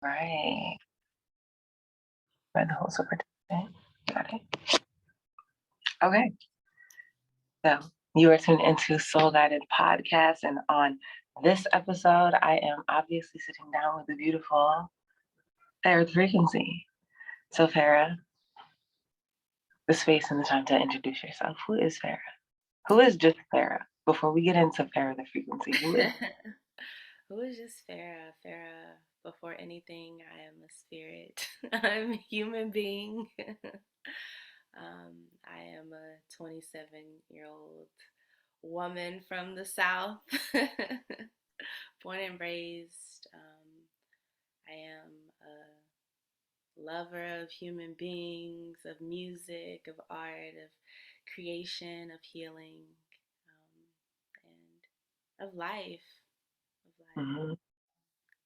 Right. By the whole super participant. Got it. Okay. So you are tuned into Soul Guided Podcast, and on this episode, I am obviously sitting down with the beautiful FarrahTheFrequency. So Farrah, the space and the time to introduce yourself. Who is Farrah? Who is just Farrah? Before we get into FarrahTheFrequency, who is? Who is just Farrah? Farrah, before anything, I am a spirit. I'm a human being. I am a 27-year-old woman from the South, born and raised. I am a lover of human beings, of music, of art, of creation, of healing, and of life. Of life. Mm-hmm.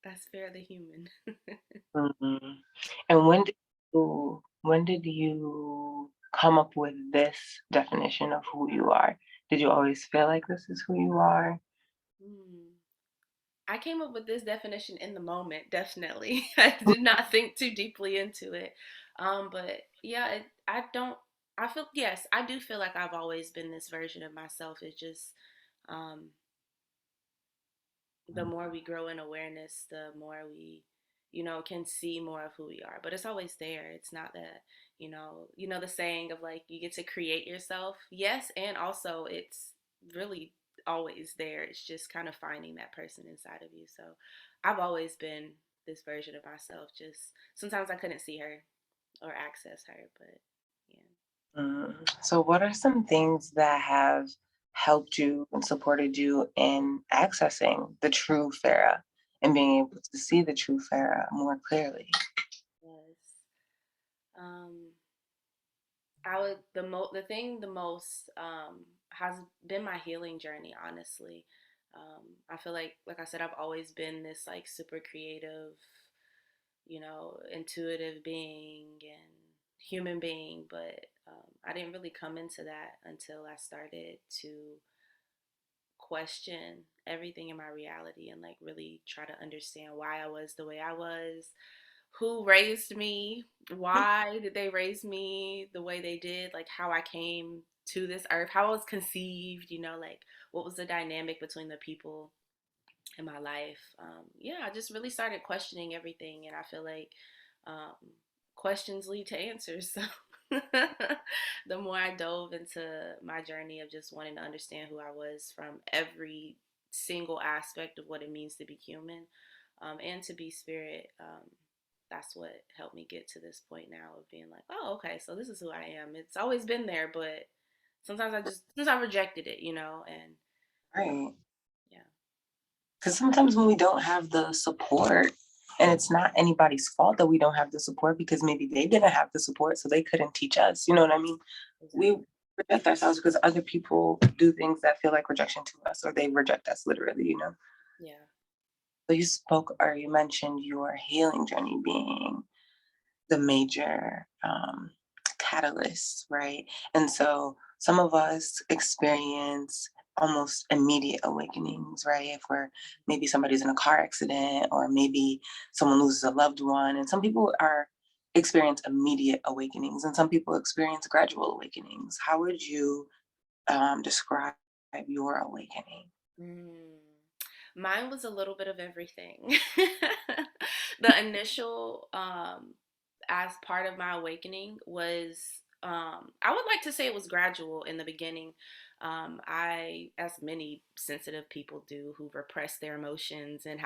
That's fairly human. Mm-hmm. And when did you come up with this definition of who you are? Did you always feel like this is who you are? Hmm. I came up with this definition in the moment, definitely. I did not think too deeply into it. But yeah, I don't, I feel, yes, I do feel like I've always been this version of myself. It's just, um, the more we grow in awareness, the more we, can see more of who we are. But it's always there. It's not that, the saying of like you get to create yourself. Yes, and also it's really always there. It's just kind of finding that person inside of you. So I've always been this version of myself. Just sometimes I couldn't see her or access her, but yeah. So, what are some things that have helped you and supported you in accessing the true Farrah and being able to see the true Farrah more clearly? Yes. Um, I would the most has been my healing journey, honestly. I feel like I said, I've always been this like super creative, intuitive being and human being, but I didn't really come into that until I started to question everything in my reality and like really try to understand why I was the way I was, who raised me, why did they raise me the way they did, like how I came to this earth, how I was conceived, like what was the dynamic between the people in my life. Yeah, I just really started questioning everything, and I feel like um, questions lead to answers. So the more I dove into my journey of just wanting to understand who I was from every single aspect of what it means to be human, and to be spirit, that's what helped me get to this point now of being like, oh, okay, so this is who I am. It's always been there, but sometimes I rejected it, and um, Right. yeah. Because sometimes when we don't have the support, and it's not anybody's fault that we don't have the support because maybe they didn't have the support, so they couldn't teach us. You know what I mean? We Exactly. reject ourselves because other people do things that feel like rejection to us, or they reject us literally, you know? Yeah. So you spoke or you mentioned your healing journey being the major catalyst, right? And so some of us experience almost immediate awakenings, right? If we're maybe somebody's in a car accident or maybe someone loses a loved one, and some people are experience immediate awakenings, and some people experience gradual awakenings. How would you describe your awakening? Mm. Mine was a little bit of everything. The initial as part of my awakening was I would like to say it was gradual in the beginning. I, as many sensitive people do who repress their emotions and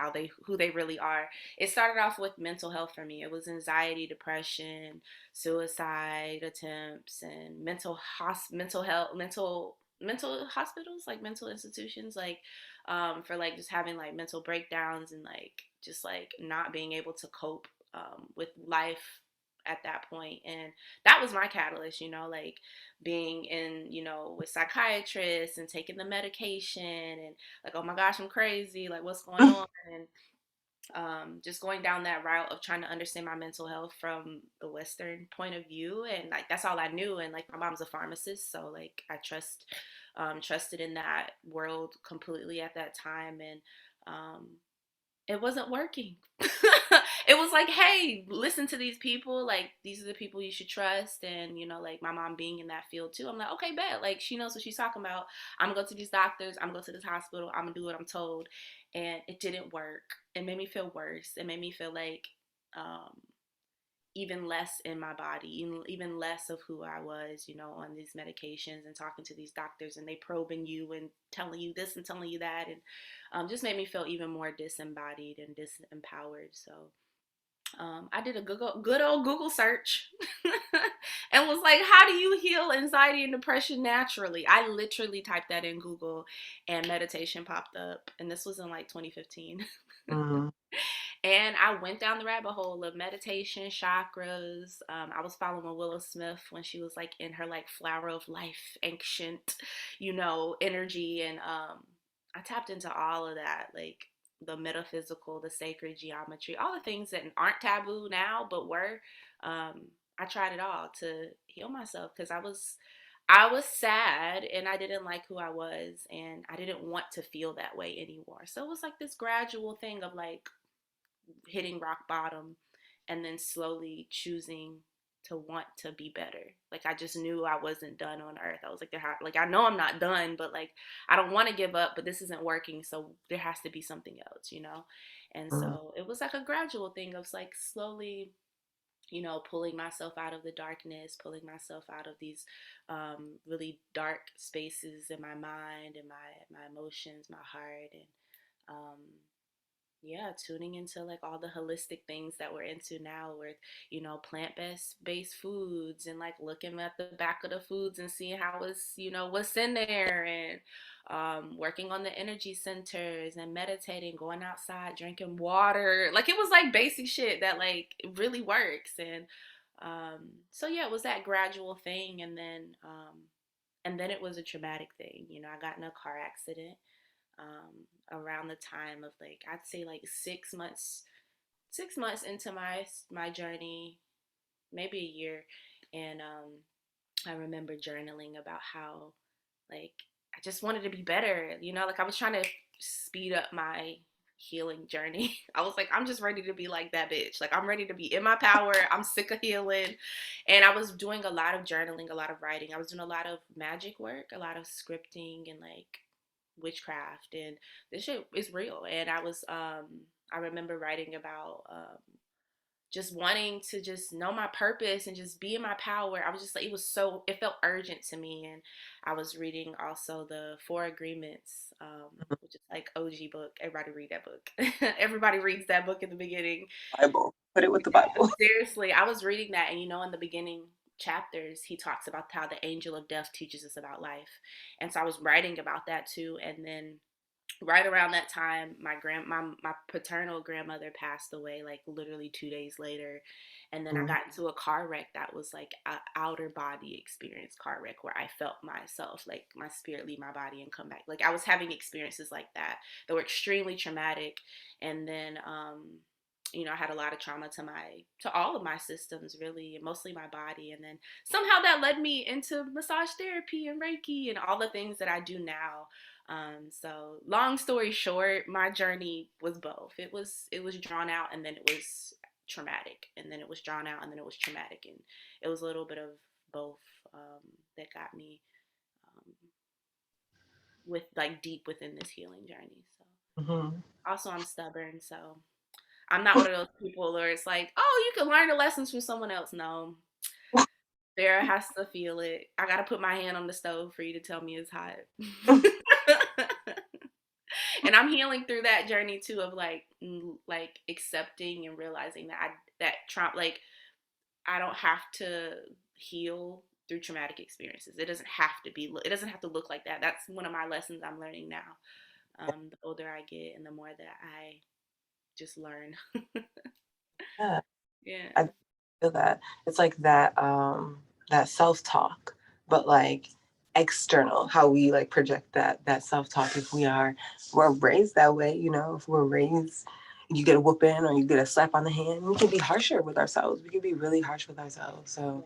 who they really are, it started off with mental health for me. It was anxiety, depression, suicide attempts, and mental health, mental hospitals, like mental institutions, like for like just having like mental breakdowns and like just like not being able to cope with life at that point. And that was my catalyst, like being in, with psychiatrists and taking the medication and like, oh my gosh, I'm crazy, like what's going on. And just going down that route of trying to understand my mental health from the Western point of view, and like that's all I knew. And like my mom's a pharmacist, so like I trusted in that world completely at that time, and it wasn't working. it was like, hey, listen to these people. Like, these are the people you should trust. And, you know, like my mom being in that field too, I'm like, okay, bet. Like, she knows what she's talking about. I'm going to go to these doctors. I'm going to go to this hospital. I'm going to do what I'm told. And it didn't work. It made me feel worse. It made me feel like, um, even less in my body, even less of who I was, you know, on these medications and talking to these doctors and they probing you and telling you this and telling you that. And just made me feel even more disembodied and disempowered. So I did a good old Google search and was like, how do you heal anxiety and depression naturally? I literally typed that in Google and meditation popped up. And this was in like 2015. Mm-hmm. And I went down the rabbit hole of meditation, chakras. I was following Willow Smith when she was like in her like flower of life, ancient, you know, energy. And I tapped into all of that, like the metaphysical, the sacred geometry, all the things that aren't taboo now, but were. I tried it all to heal myself because I was sad and I didn't like who I was and I didn't want to feel that way anymore. So it was like this gradual thing of like hitting rock bottom and then slowly choosing to want to be better. Like I just knew I wasn't done on earth. I was like, like I know I'm not done, but like I don't want to give up, but this isn't working, so there has to be something else, you know. And so it was like a gradual thing of like slowly, you know, pulling myself out of the darkness, pulling myself out of these really dark spaces in my mind and my emotions, my heart, and um, yeah, tuning into like all the holistic things that we're into now with, you know, plant-based foods and like looking at the back of the foods and seeing how it's, you know, what's in there and working on the energy centers and meditating, going outside, drinking water. Like it was like basic shit that like really works. And so yeah, it was that gradual thing and then it was a traumatic thing. You know, I got in a car accident around the time of like I'd say like 6 months into my journey, maybe a year, and I remember journaling about how like I just wanted to be better, you know, like I was trying to speed up my healing journey. I was like, I'm just ready to be like that bitch. Like I'm ready to be in my power. I'm sick of healing. And I was doing a lot of journaling, a lot of writing. I was doing a lot of magic work, a lot of scripting and like witchcraft and this shit is real. And I remember writing about just wanting to just know my purpose and just be in my power. I was just like, it felt urgent to me. And I was reading also the Four Agreements, which is like OG book. Everybody read that book. Everybody reads that book in the beginning. Bible. Put it with the Bible. Seriously, I was reading that, and you know, in the beginning chapters, he talks about how the angel of death teaches us about life. And so I was writing about that too. And then right around that time my paternal grandmother passed away like literally 2 days later, and then I Mm-hmm. got into a car wreck that was like an outer body experience car wreck where I felt myself like my spirit leave my body and come back. Like I was having experiences like that were extremely traumatic. And then you know, I had a lot of trauma to all of my systems really, mostly my body. And then somehow that led me into massage therapy and Reiki and all the things that I do now. So long story short, my journey was both. It was drawn out and then it was traumatic, and then it was drawn out and then it was traumatic, and it was a little bit of both that got me um, with like deep within this healing journey. So Mm-hmm. also I'm stubborn, so I'm not one of those people where it's like, oh, you can learn the lessons from someone else. No, Farrah has to feel it. I gotta put my hand on the stove for you to tell me it's hot. And I'm healing through that journey too of like accepting and realizing that that trauma, like I don't have to heal through traumatic experiences. It doesn't have to be. It doesn't have to look like that. That's one of my lessons I'm learning now. The older I get, and the more that I just learn. Yeah, I Yeah. feel that. It's like that that self-talk, but like external, how we like project that self-talk if we're raised that way, you know, if we're raised you get a whooping or you get a slap on the hand, we can be harsher with ourselves. We can be really harsh with ourselves. So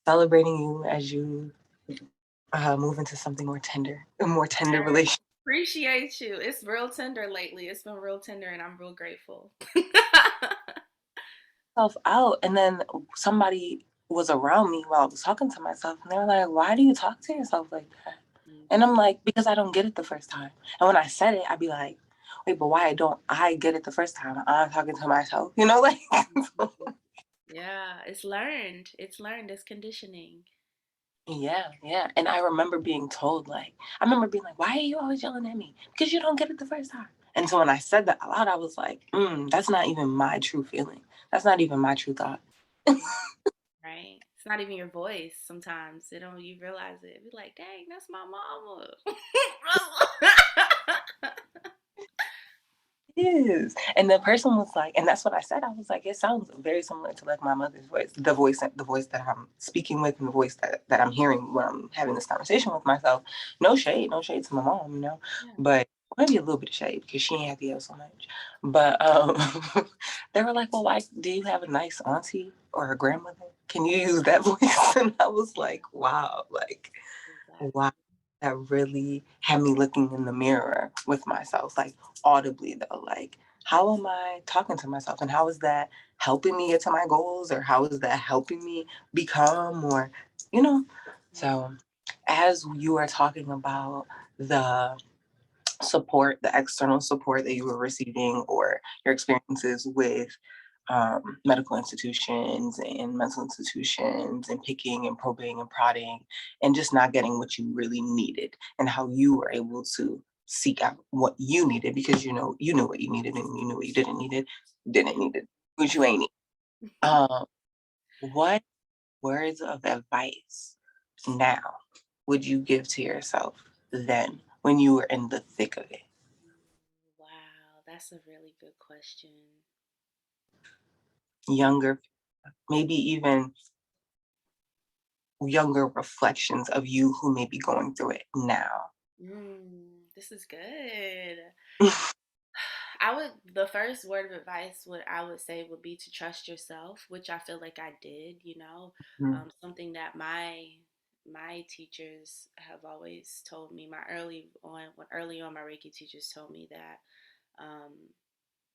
celebrating you as you move into something more tender, a more tender relationship. Appreciate you. It's real tender lately. It's been real tender, and I'm real grateful. myself out, and then somebody was around me while I was talking to myself, and they were like, "Why do you talk to yourself like that?" And I'm Mhm. like, "Because I don't get it the first time." And when I said it, I'd be like, "Wait, but why don't I get it the first time? I'm talking to myself," like. Mhm. Yeah, it's learned. It's learned. It's conditioning. Yeah, yeah. And I remember being told, like, I remember being like, "Why are you always yelling at me? Because you don't get it the first time." And so when I said that out loud, I was like, that's not even my true feeling. That's not even my true thought. Right? It's not even your voice sometimes. You know, you realize it. Be like, dang, that's my mama. Is. And the person was like, and that's what I said. I was like, it sounds very similar to like my mother's voice, the voice that I'm speaking with, and the voice that I'm hearing when I'm having this conversation with myself. No shade to my mom. Yeah. But maybe a little bit of shade because she ain't had to yell so much. But they were like, well, why do you have a nice auntie or a grandmother? Can you use that voice? And I was like, wow, like, wow. Exactly. That really had me looking in the mirror with myself, like audibly though, like how am I talking to myself and how is that helping me get to my goals or how is that helping me become or you know Mhm. so as you are talking about the support, the external support that you were receiving, or your experiences with medical institutions and mental institutions, and picking and probing and prodding, and just not getting what you really needed, and how you were able to seek out what you needed because you knew what you needed and you knew what you didn't need it, which you ain't need. Um, what words of advice now would you give to yourself then when you were in the thick of it? Wow, that's a really good question. Younger, maybe even younger reflections of you who may be going through it now. This is good. The first word of advice, what I would say would be to trust yourself, which I feel like I did, Mhm, something that my teachers have always told me. Early on, my Reiki teachers told me that um,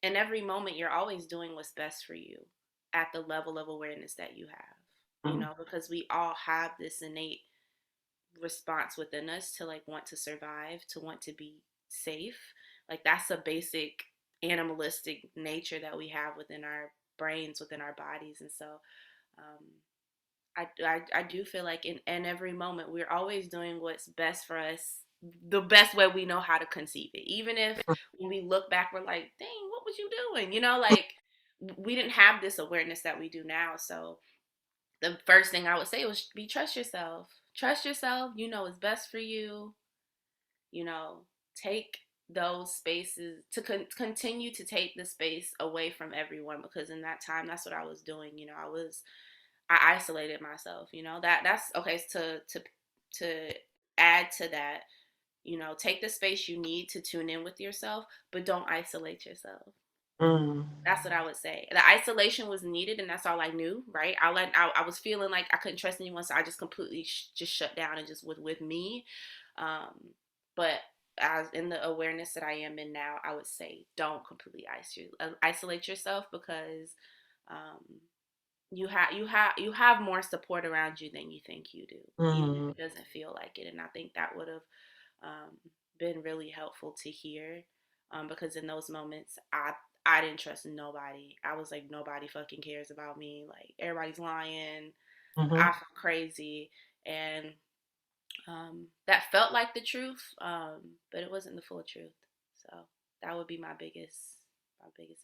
in every moment, you're always doing what's best for you at the level of awareness that you have, mhm, because we all have this innate response within us to like want to survive, to want to be safe. Like that's a basic animalistic nature that we have within our brains, within our bodies. And so um, I do feel like in every moment we're always doing what's best for us, the best way we know how to conceive it. Even if when we look back, we're like, dang, what was you doing? Like we didn't have this awareness that we do now. So the first thing I would say was be trust yourself. Trust yourself. You know what's best for you. You know, take those spaces to continue to take the space away from everyone, because in that time that's what I was doing. I isolated myself. That's okay. To add to that, take the space you need to tune in with yourself, but don't isolate yourself. mhm, That's what I would say. The isolation was needed, and that's all I knew. Right? I was feeling like I couldn't trust anyone, so I just completely just shut down and just with me. But as in the awareness that I am in now, I would say don't completely isolate yourself, because um, you have more support around you than you think you do, even if mhm, it doesn't feel like it. And I think that would have um, been really helpful to hear, because in those moments I didn't trust nobody. I was like, nobody fucking cares about me. Like everybody's lying. I mhm, feel crazy, and that felt like the truth, but it wasn't the full truth. So that would be my biggest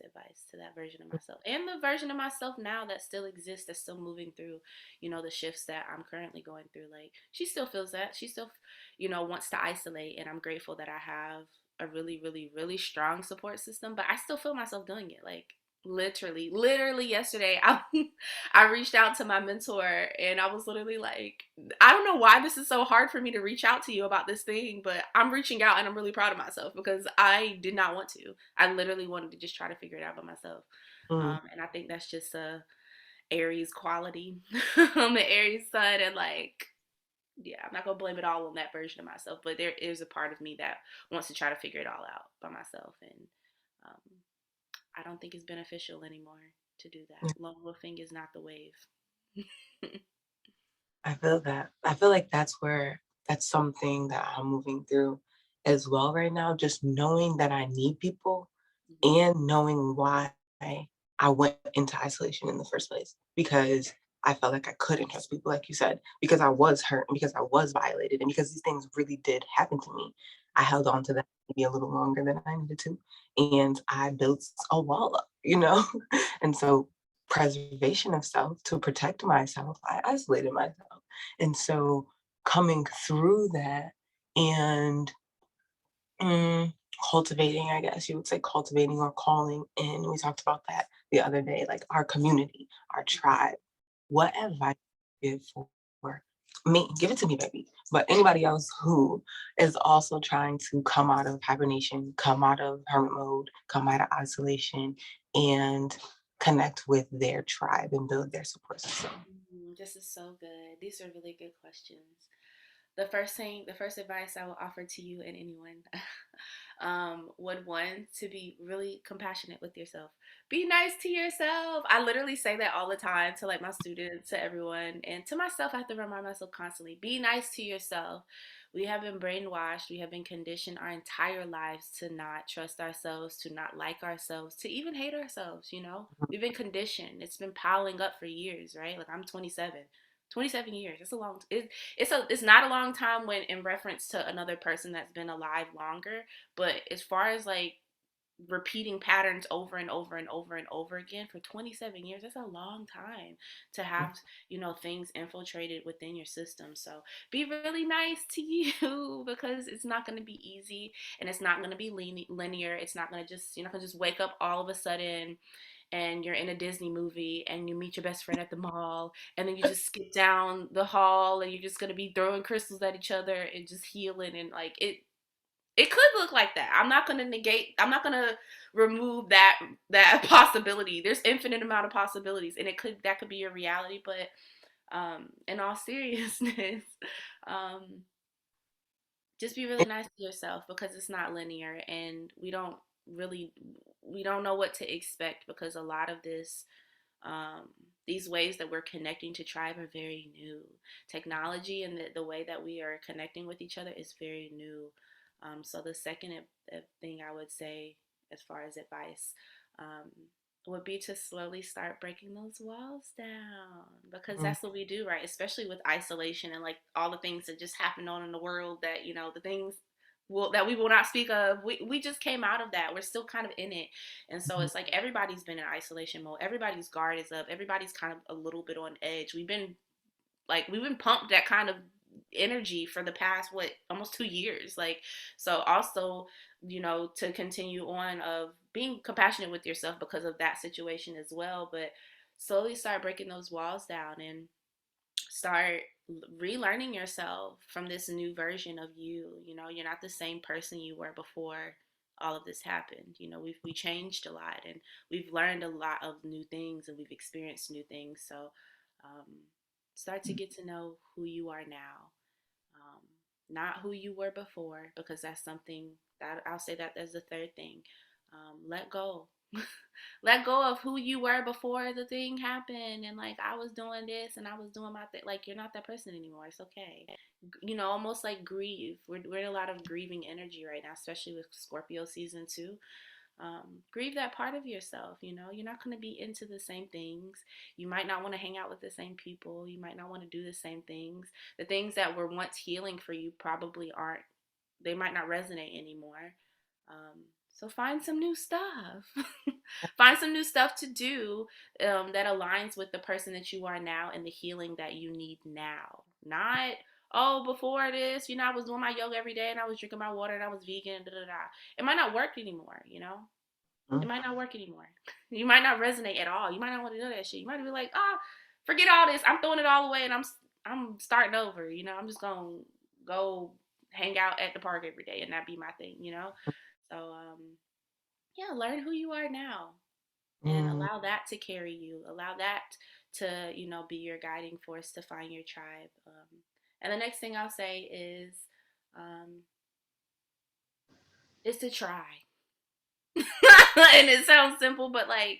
advice to that version of myself, and the version of myself now that still exists, that's still moving through, the shifts that I'm currently going through. Like she still feels that. She still, wants to isolate, and I'm grateful that I have a really, really, really strong support system. But I still feel myself doing it. Like literally yesterday, I reached out to my mentor, and I was literally like, I don't know why this is so hard for me to reach out to you about this thing, but I'm reaching out and I'm really proud of myself because I did not want to. I literally wanted to just try to figure it out by myself. mhm, And I think that's just a Aries quality. I'm an Aries sun, and like, yeah, I'm not gonna blame it all on that version of myself, but there is a part of me that wants to try to figure it all out by myself, and um, I don't think it's beneficial anymore. to do Yeah, that. Lone wolfing is not the wave. I feel that. I feel like that's something that I'm moving through as well right now. Just knowing that I need people Mhm. and knowing why I went into isolation in the first place because I felt like I couldn't trust people, like you said, because I was hurt and because I was violated and because these things really did happen to me. I held on to that maybe a little longer than I needed to. And I built a wall up, you know? And so, preservation of self to protect myself, I isolated myself. And so, coming through that and cultivating, I guess you would say cultivating or calling in. We talked about that the other day, like our community, our tribe. What advice you give for me? Give it to me, baby. But anybody else who is also trying to come out of hibernation, come out of hermit mode, come out of isolation, and connect with their tribe and build their support system. This is so good. These are really good questions. The first advice I will offer to you and anyone would one to be really compassionate with yourself. Be nice to yourself. I literally say that all the time to like my students, to everyone, and to myself. I have to remind myself constantly. Be nice to yourself. We have been brainwashed. We have been conditioned our entire lives to not trust ourselves, to not like ourselves, to even hate ourselves. You know, we've been conditioned. It's been piling up for years, right? Like I'm 27. 27 years. It's a long. It's not a long time when in reference to another person that's been alive longer, but as far as like repeating patterns over and over and over and over again for 27 years, that's a long time to have, things infiltrated within your system. So be really nice to you because it's not going to be easy, and it's not going to be linear. It's not going to just, you're not going to just wake up all of a sudden and you're in a Disney movie and you meet your best friend at the mall and then you just skip down the hall and you're just gonna be throwing crystals at each other and just healing, and like it could look like that. I'm not gonna remove that possibility. There's infinite amount of possibilities, and that could be your reality, but in all seriousness, um just be really nice to yourself because it's not linear, and really we don't know what to expect because a lot of um, these ways that we're connecting to tribe are very new. Technology and the way that we are connecting with each other is very new. So the second thing I would say, as far as advice, um, would be to slowly start breaking those walls down, because Mhm, that's what we do, right? Especially with isolation and like all the things that just happen on in the world, that the things that we will not speak of. We just came out of that. We're still kind of in it, and so mhm, it's like everybody's been in isolation mode. Everybody's guard is up. Everybody's kind of a little bit on edge. We've been pumped that kind of energy for the past almost 2 years. Like, so also, to continue on of being compassionate with yourself because of that situation as well, but slowly start breaking those walls down and start relearning yourself from this new version of you. You're not the same person you were before all of this happened. We changed a lot, and we've learned a lot of new things, and we've experienced new things. So um, start to get to know who you are now, um, not who you were before, because that's something that I'll say that as the third thing. Let go. Let go of who you were before the thing happened, and like I was doing this and I was doing my thing. Like, you're not that person anymore. It's okay. Almost like grieve. We're in a lot of grieving energy right now, especially with Scorpio season 2. Grieve that part of yourself. You're not going to be into the same things. You might not want to hang out with the same people. You might not want to do the same things. The things that were once healing for you probably aren't, they might not resonate anymore. So find some new stuff. Find some new stuff to do, that aligns with the person that you are now and the healing that you need now. Not, oh, before this, I was doing my yoga every day and I was drinking my water and I was vegan. Da, da, da. It might not work anymore. It mhm, might not work anymore. You might not resonate at all. You might not want to do that shit. You might be like, ah, oh, forget all this. I'm throwing it all away and I'm starting over. I'm just gonna go hang out at the park every day and that be my thing. So yeah, learn who you are now and mhm, allow that to carry you. Allow that to, be your guiding force to find your tribe. And the next thing I'll say um, is to try. And it sounds simple, but like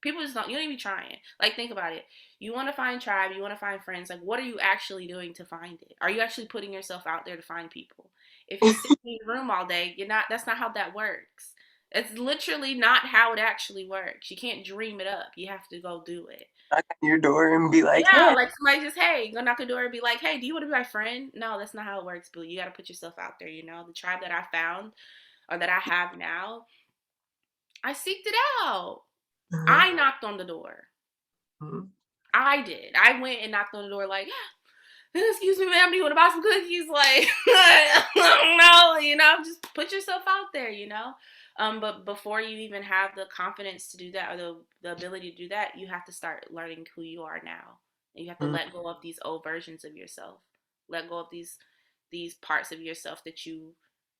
People just don't, you don't even be trying. Like, think about it. You want to find tribe, you want to find friends. Like, what are you actually doing to find it? Are you actually putting yourself out there to find people? If you're sitting in your room all day, you're not, that's not how that works. It's literally not how it actually works. You can't dream it up. You have to go do it. Knock on your door and be like, Yeah, hey. like somebody just, hey, go knock on the door and be like, hey, do you want to be my friend? No, that's not how it works, Boo. You got to put yourself out there, you know? The tribe that I found or that I have now, I seeked it out. Mhm, I knocked on the door. mhm, I did. I went and knocked on the door like, excuse me, ma'am, do you want to buy some cookies? Like, no, you know, just put yourself out there, you know. But before you even have the confidence to do that or the ability to do that, you have to start learning who you are now. And you have to mhm, let go of these old versions of yourself. Let go of these parts of yourself that you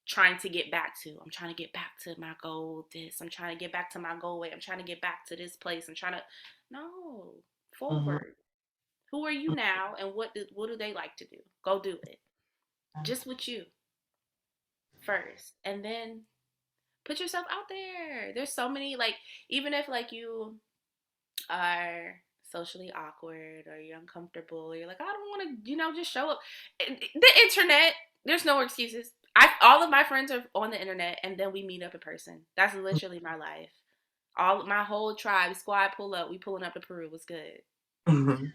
trying to get back to. I'm trying to get back to my goal, this. I'm trying to get back to my goal weight. I'm trying to get back to this place. I'm trying to no, mhm, forward. Who are you now, and what do they like to do? Go do it. mhm, Just with you first, and then put yourself out there. There's so many, like, even if like you are socially awkward or you're uncomfortable, you're like, I don't want to, just show up. The internet, there's no excuses. All of my friends are on the internet, and then we meet up in person. That's literally my life. All my whole tribe, squad pull up. We pulling up to Peru. Was good. mhm,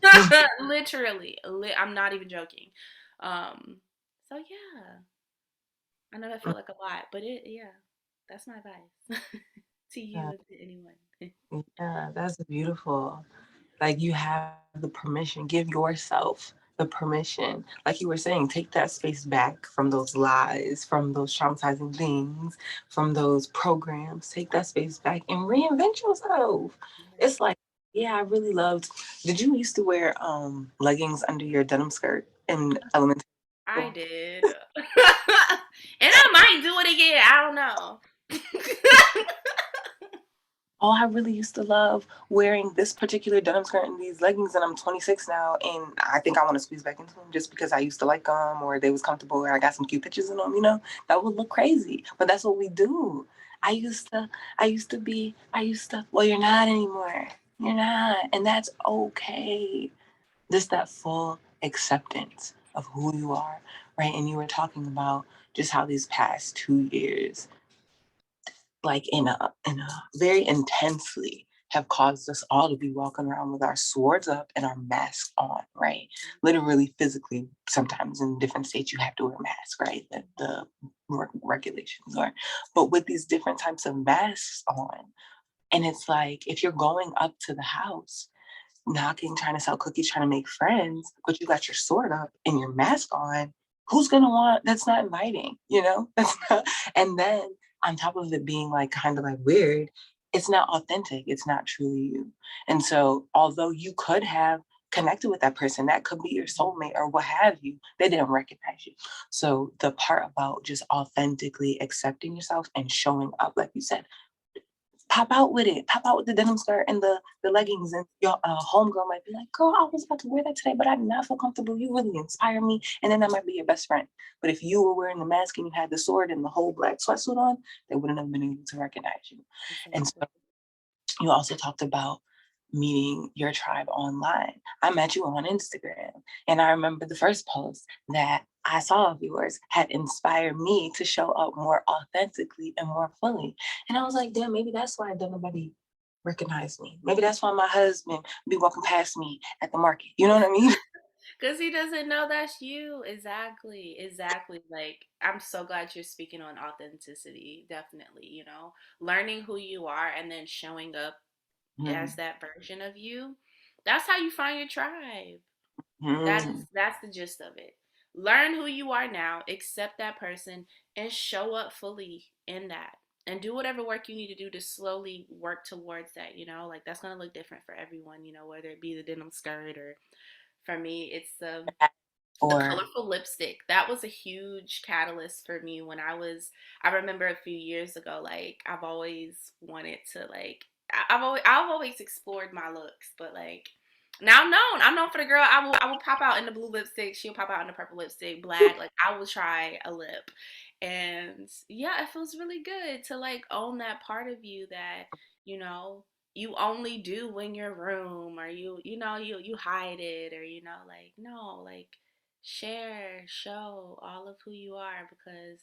Literally, I'm not even joking. Um, so yeah, I know that felt like a lot, but yeah, that's my advice to you mhm. and to anyone. Yeah, that's beautiful. Like you have the permission, give yourself the permission. Like you were saying, take that space back from those lies, from those traumatizing things, from those programs. Take that space back and reinvent yourself. It's like, yeah, I really loved. Did you used to wear leggings under your denim skirt in elementary I school? did, and I might do it again. I don't know. Oh, I really used to love wearing this particular denim skirt and these leggings, and I'm 26 now, and I think I want to squeeze back into them just because I used to like them, or they was comfortable, or I got some cute pictures in them. That would look crazy, but that's what we do. I used to, Well, you're not anymore. You're not, and that's okay. Just that full acceptance of who you are, right? And you were talking about just how these past 2 years like in a very intensely have caused us all to be walking around with our swords up and our masks on, right? Literally, physically, sometimes in different states you have to wear a mask, right? That the regulations are. But with these different types of masks on, and it's like if you're going up to the house knocking, trying to sell cookies, trying to make friends, but you got your sword up and your mask on, who's gonna want that's not inviting, you know? That's not, and then on top of it being like kind of like weird, it's not authentic, it's not truly you. And so although you could have connected with that person, that could be your soulmate or what have you, they didn't recognize you. So the part about just authentically accepting yourself and showing up, like you said, pop out with it. Pop out with the denim skirt and the leggings. And your homegirl might be like, girl, I was about to wear that today, but I did not feel comfortable. You really inspire me. And then that might be your best friend. But if you were wearing the mask and you had the sword and the whole black sweatsuit on, they wouldn't have been able to recognize you. And Exactly. so you also talked about meeting your tribe online. I met you on Instagram. And I remember the first post that I saw of yours had inspired me to show up more authentically and more fully. And I was like, damn, maybe that's why don't nobody recognize me. Maybe that's why my husband be walking past me at the market. You know what I mean? Because he doesn't know that's you. Exactly. Exactly. Like, I'm so glad you're speaking on authenticity. Definitely, learning who you are and then showing up as that version of you. That's how you find your tribe. Mhm. That's the gist of it. Learn who you are now, accept that person, and show up fully in that. And do whatever work you need to do to slowly work towards that, like that's gonna look different for everyone, whether it be the denim skirt or for me, it's the Or colorful lipstick. That was a huge catalyst for me when I remember a few years ago, like I've always wanted to like I've always explored my looks, but like now I'm known for the girl. I will pop out in the blue lipstick, she'll pop out in the purple lipstick, black, like I will try a lip. And yeah, it feels really good to like own that part of you that, you know, you only do in your room, or you hide it, or like, no, like, share, show all of who you are, because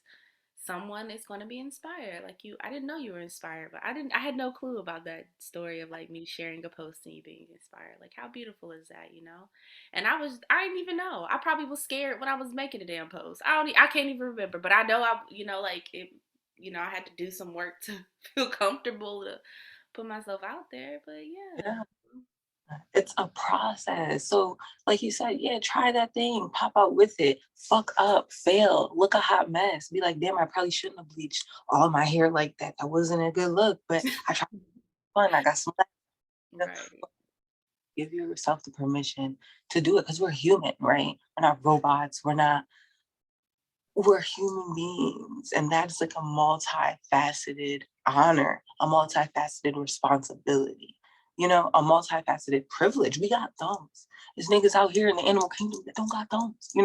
someone is going to be inspired. Like, I didn't know you were inspired, but I had no clue about that story of like me sharing a post and you being inspired. Like, how beautiful is that? And I didn't even know. I probably was scared when I was making a damn post. I can't even remember, but I know like it, I had to do some work to feel comfortable to put myself out there. But yeah. Yeah. It's a process. So, like you said, yeah, try that thing, pop out with it, fuck up, fail, look a hot mess. Be like, damn, I probably shouldn't have bleached all my hair like that. That wasn't a good look, but I tried fun. I got some. Right. Give yourself the permission to do it because we're human, right? We're not robots. We're human beings. And that's like a multifaceted honor, a multifaceted responsibility, a multifaceted privilege. We got thumbs. There's niggas out here in the animal kingdom that don't got thumbs. So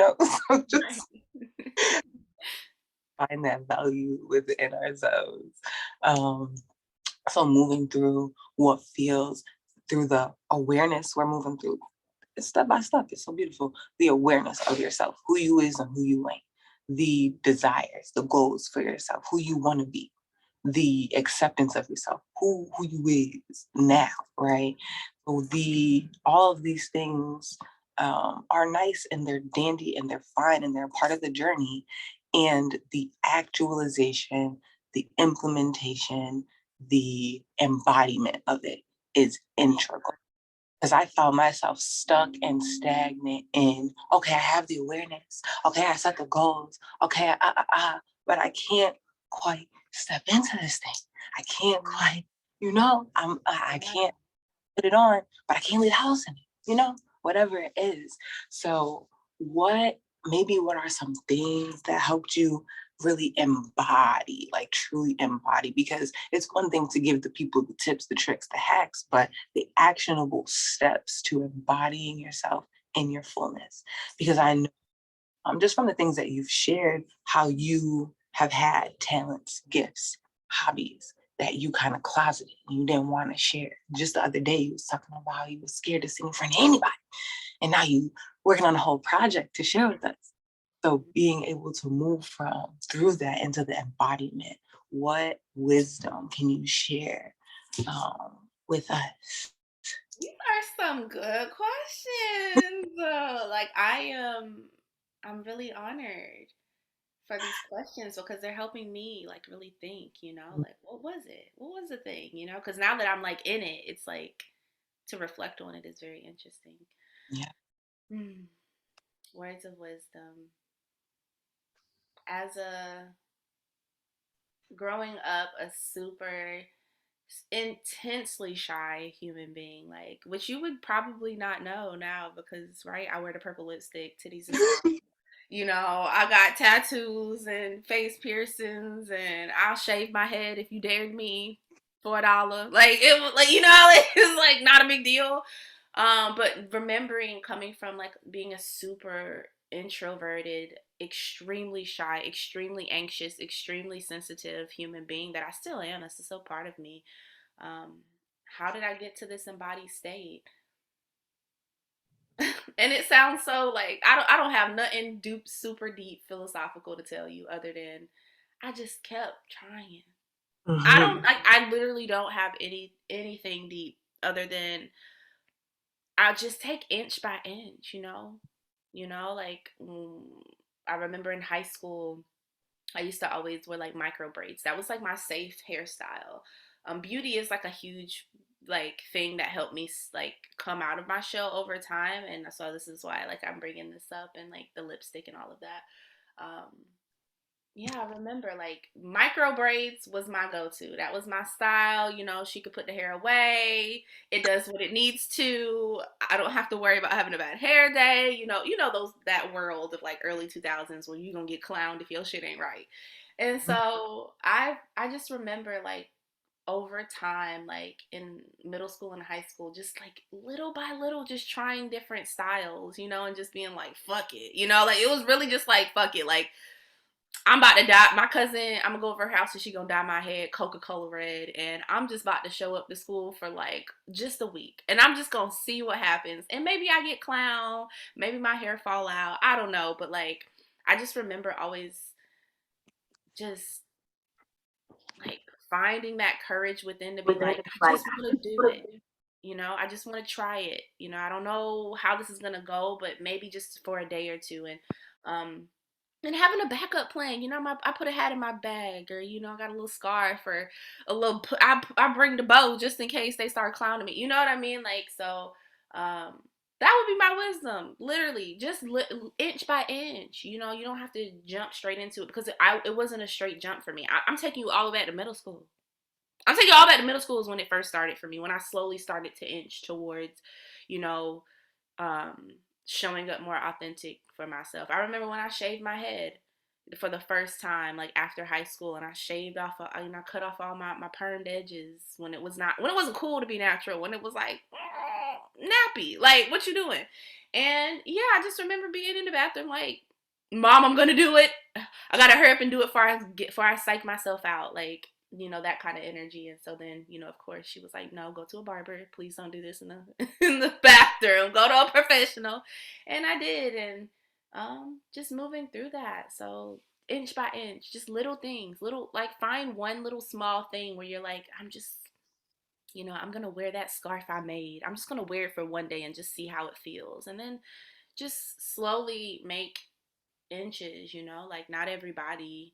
Right. just find that value within ourselves. Um, so moving through what feels through the awareness we're moving through step by step. It's so beautiful. The awareness of yourself, who you is and who you ain't, the desires, the goals for yourself, who you want to be, the acceptance of yourself, who you is now, right? So all of these things are nice and they're dandy and they're fine and they're part of the journey. And the actualization, the implementation, the embodiment of it is integral because I found myself stuck and stagnant in, okay, I have the awareness. Okay, I set the goals. Okay, but I can't quite step into this thing. I can't quite, I can't put it on, but I can't leave the house in it, whatever it is. So what are some things that helped you really embody, like truly embody? Because it's one thing to give the people the tips, the tricks, the hacks, but the actionable steps to embodying yourself in your fullness. Because I know just from the things that you've shared, how you have had talents, gifts, hobbies that you kind of closeted and you didn't want to share. Just the other day, you was talking about how you were scared to sing in front of anybody. And now you working on a whole project to share with us. So being able to move through that into the embodiment, what wisdom can you share with us? These are some good questions. Like, I'm really honored for these questions because they're helping me like really think, like, what was it? What was the thing, Because now that I'm like in it, it's like to reflect on it is very interesting. Yeah. Hmm. Words of wisdom. As a growing up, a super intensely shy human being, like, which you would probably not know now because, right, I wear the purple lipstick, titties is out. I got tattoos and face piercings, and I'll shave my head if you dared me for $1. Like, it was like, it's like not a big deal. But remembering coming from like being a super introverted, extremely shy, extremely anxious, extremely sensitive human being that I still am. That's still part of me. Um, how did I get to this embodied state? And it sounds so like I don't have nothing super deep philosophical to tell you other than I just kept trying. I don't Mhm. like I literally don't have anything deep other than I just take inch by inch, like I remember in high school I used to always wear like micro braids. That was like my safe hairstyle. Beauty is like a huge like thing that helped me like come out of my shell over time, and so this is why like I'm bringing this up and like the lipstick and all of that. Um, yeah, I remember like micro braids was my go-to. That was my style. She could put the hair away. It does what it needs to. I don't have to worry about having a bad hair day. Those that world of like early 2000s where you gonna get clowned if your shit ain't right. And so I just remember like over time, like in middle school and high school, just like little by little, just trying different styles, and just being like, fuck it, like it was really just like, fuck it, like I'm about to dye my cousin. I'm gonna go over her house and she gonna dye my hair Coca-Cola red, and I'm just about to show up to school for like just a week, and I'm just gonna see what happens. And maybe I get clown, maybe my hair fall out. I don't know, but like I just remember always just like finding that courage within to be like, I just want to do it. You know, I just want to try it. You know, I don't know how this is gonna go, but maybe just for a day or two, um, and having a backup plan. You know, I put a hat in my bag, or you know, I got a little scarf or a little. I bring the bow just in case they start clowning me. You know what I mean? Like so. Um, that would be my wisdom. Literally, just inch by inch. You know, you don't have to jump straight into it because it wasn't a straight jump for me. I'm taking you all the way back to middle school. I'm taking you all back to middle school is when it first started for me. When I slowly started to inch towards, you know, um, showing up more authentic for myself. I remember when I shaved my head for the first time, like after high school, and I shaved off, you know, I cut off all my permed edges when it wasn't cool to be natural, when it was like nappy, like what you doing? And yeah, I just remember being in the bathroom like, Mom, I'm gonna do it. I gotta hurry up and do it before I psych myself out. Like, you know, that kind of energy. And so then, you know, of course she was like, no, go to a barber. Please don't do this in the in the bathroom. Go to a professional. And I did. And just moving through that. So inch by inch, just little things, little like find one little small thing where you're like, I'm just, you know, I'm gonna wear that scarf I made. I'm just gonna wear it for one day and just see how it feels. And then just slowly make inches, you know, like not everybody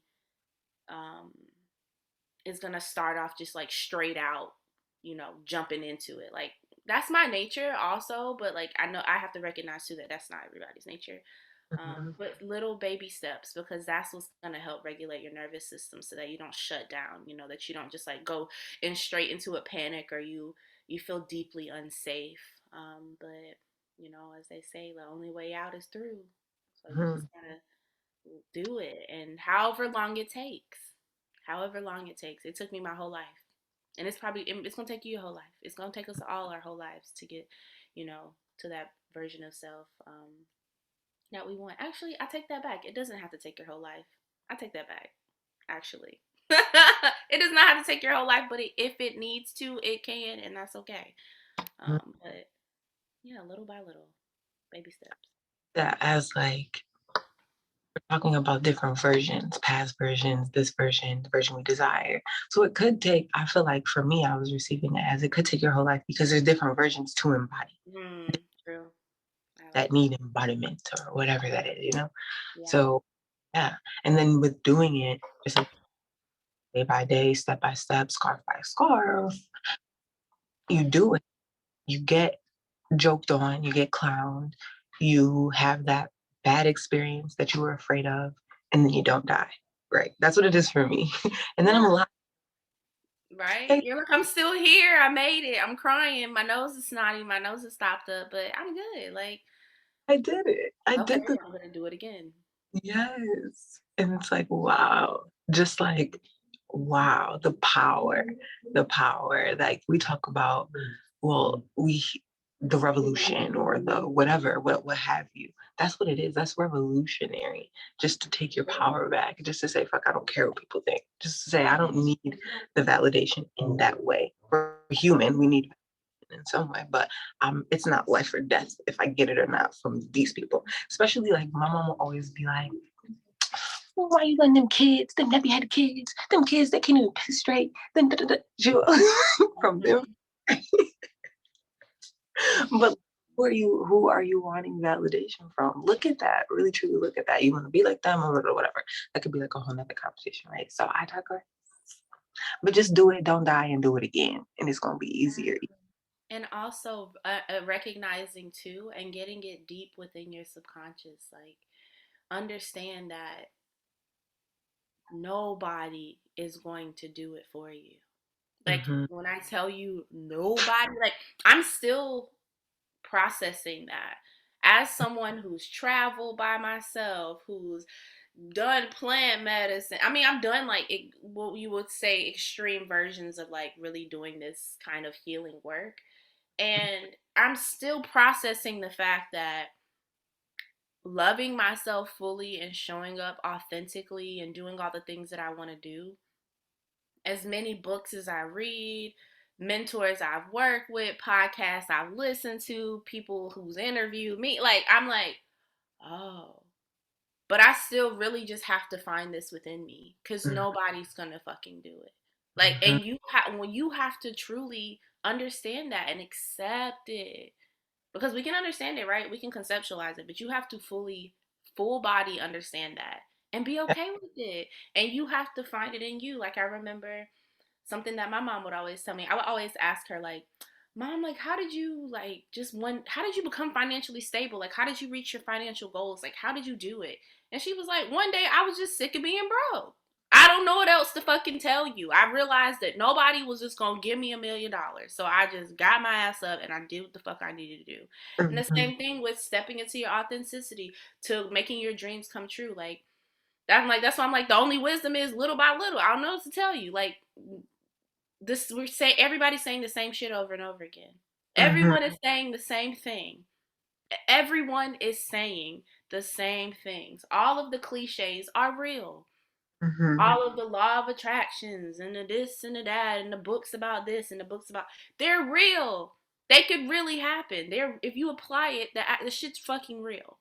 um is gonna start off just like straight out, you know, jumping into it. Like that's my nature also, but like I know I have to recognize too that that's not everybody's nature. Mhm. But little baby steps, because that's what's gonna help regulate your nervous system so that you don't shut down. You know, that you don't just like go in straight into a panic, or you feel deeply unsafe. But you know, as they say, the only way out is through. So you just Mhm. gotta do it, and however long it takes. It took me my whole life, and it's gonna take you your whole life. It's gonna take us all our whole lives to get, you know, to that version of self that we want. Actually, I take that back. It doesn't have to take your whole life. I take that back. Actually, it does not have to take your whole life, but if it needs to, it can, and that's okay. But yeah, little by little, baby steps. That as like we're talking about different versions, past versions, this version, the version we desire. So it could take, I feel like for me, I was receiving it as it could take your whole life because there's different versions to embody True. I that like that. need embodiment or whatever that is, you know? Yeah. So yeah. And then with doing it, just like day by day, step by step, scarf by scarf, you do it. You get joked on, you get clowned, you have that bad experience that you were afraid of, and then you don't die. Right. That's what it is for me. And then I'm Yeah. alive. Right? Hey, You're like, I'm still here. I made it. I'm crying. My nose is snotty. My nose is stopped up, but I'm good. Like, I did it. I okay, did the I'm gonna do it again. yes. And it's like, wow. Just like, wow, the power. Like we talk about, well, the revolution or the whatever, what have you. That's what it is. That's revolutionary. Just to take your power back, just to say, fuck, I don't care what people think. Just to say, I don't need the validation in that way. We're human. We need in some way, but it's not life or death if I get it or not from these people. Especially like my mom will always be like, well, why you letting them kids, them never had kids, them kids that can't even piss straight, then from them. Mhm. But who are you wanting validation from? Look at that. Really truly look at that. You want to be like them or whatever. That could be like a whole nother conversation, right? So I digress. But just do it, don't die, and do it again. And it's gonna be easier. And also recognizing too and getting it deep within your subconscious. Like, understand that nobody is going to do it for you. Like, Hmm. when I tell you nobody, like, I'm still processing that as someone who's traveled by myself, who's done plant medicine. I mean, I've done like what you would say extreme versions of like really doing this kind of healing work. And I'm still processing the fact that loving myself fully and showing up authentically and doing all the things that I want to do, as many books as I read, mentors I've worked with, podcasts I've listened to, people who's interviewed me, like I'm like, oh, but I still really just have to find this within me because Mhm. nobody's gonna fucking do it. Like, and when you have to truly understand that and accept it, because we can understand it, right? We can conceptualize it, but you have to full body understand that and be Yeah. okay with it. And you have to find it in you. Like, I remember something that my mom would always tell me. I would always ask her, like, Mom, like, how did you, like, how did you become financially stable? Like, how did you reach your financial goals? Like, how did you do it? And she was like, one day I was just sick of being broke. I don't know what else to fucking tell you. I realized that nobody was just gonna give me $1,000,000. So I just got my ass up and I did what the fuck I needed to do. And the Mhm. same thing with stepping into your authenticity to making your dreams come true. Like, that's why I'm like, the only wisdom is little by little. I don't know what to tell you. Like, this, we're saying, everybody's saying the same shit over and over again. Mhm. Everyone is saying the same thing. Everyone is saying the same things. All of the cliches are real. Mhm. All of the law of attractions and the this and the that and the books about this and the books about, they're real. They could really happen. They're, if you apply it, the shit's fucking real.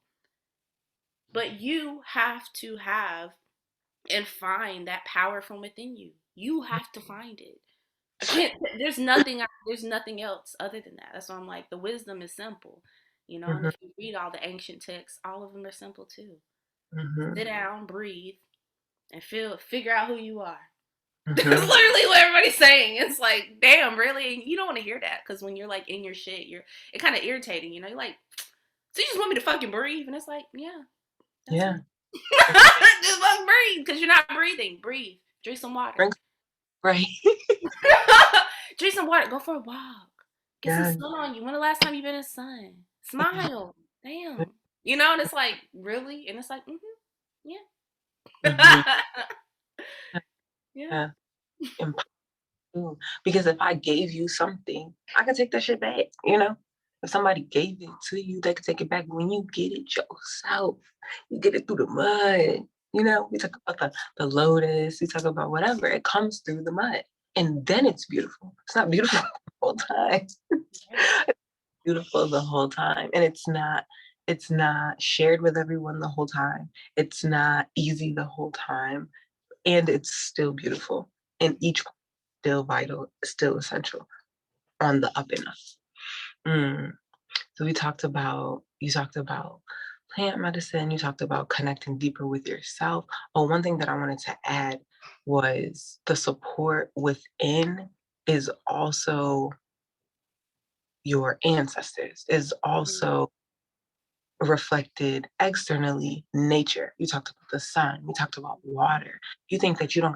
But you have to have and find that power from within you. You have to find it. I can't. There's nothing else other than that. That's why I'm like, the wisdom is simple, you know. And Mhm. if you read all the ancient texts, all of them are simple too. Mhm. Sit down, breathe, and figure out who you are. That's Mhm. literally what everybody's saying. It's like, damn, really? You don't want to hear that because when you're like in your shit, it kind of irritating, you know. You're like, so you just want me to fucking breathe? And it's like, yeah, that's Yeah. fine. Just fucking breathe because you're not breathing. Breathe. Drink some water. Drink. Right. Drink some water. Go for a walk. Get some Yeah. sun on you. When the last time you been in the sun? Smile. Damn. You know, and it's like, really? And it's like, yeah. Mhm. Yeah. Yeah. Impossible. Because if I gave you something, I could take that shit back. If somebody gave it to you, they could take it back. When you get it yourself, you get it through the mud. We talk about the lotus, we talk about whatever. It comes through the mud. And then it's beautiful. It's not beautiful the whole time. Yeah. Beautiful the whole time. And it's not shared with everyone the whole time. It's not easy the whole time. And it's still beautiful. And each part is still vital, still essential on the up and up. Mm. So you talked about plant medicine, you talked about connecting deeper with yourself. Oh, one thing that I wanted to add was the support within is also your ancestors, is Mm-hmm. also reflected externally nature. You talked about the sun, we talked about water. You think that you don't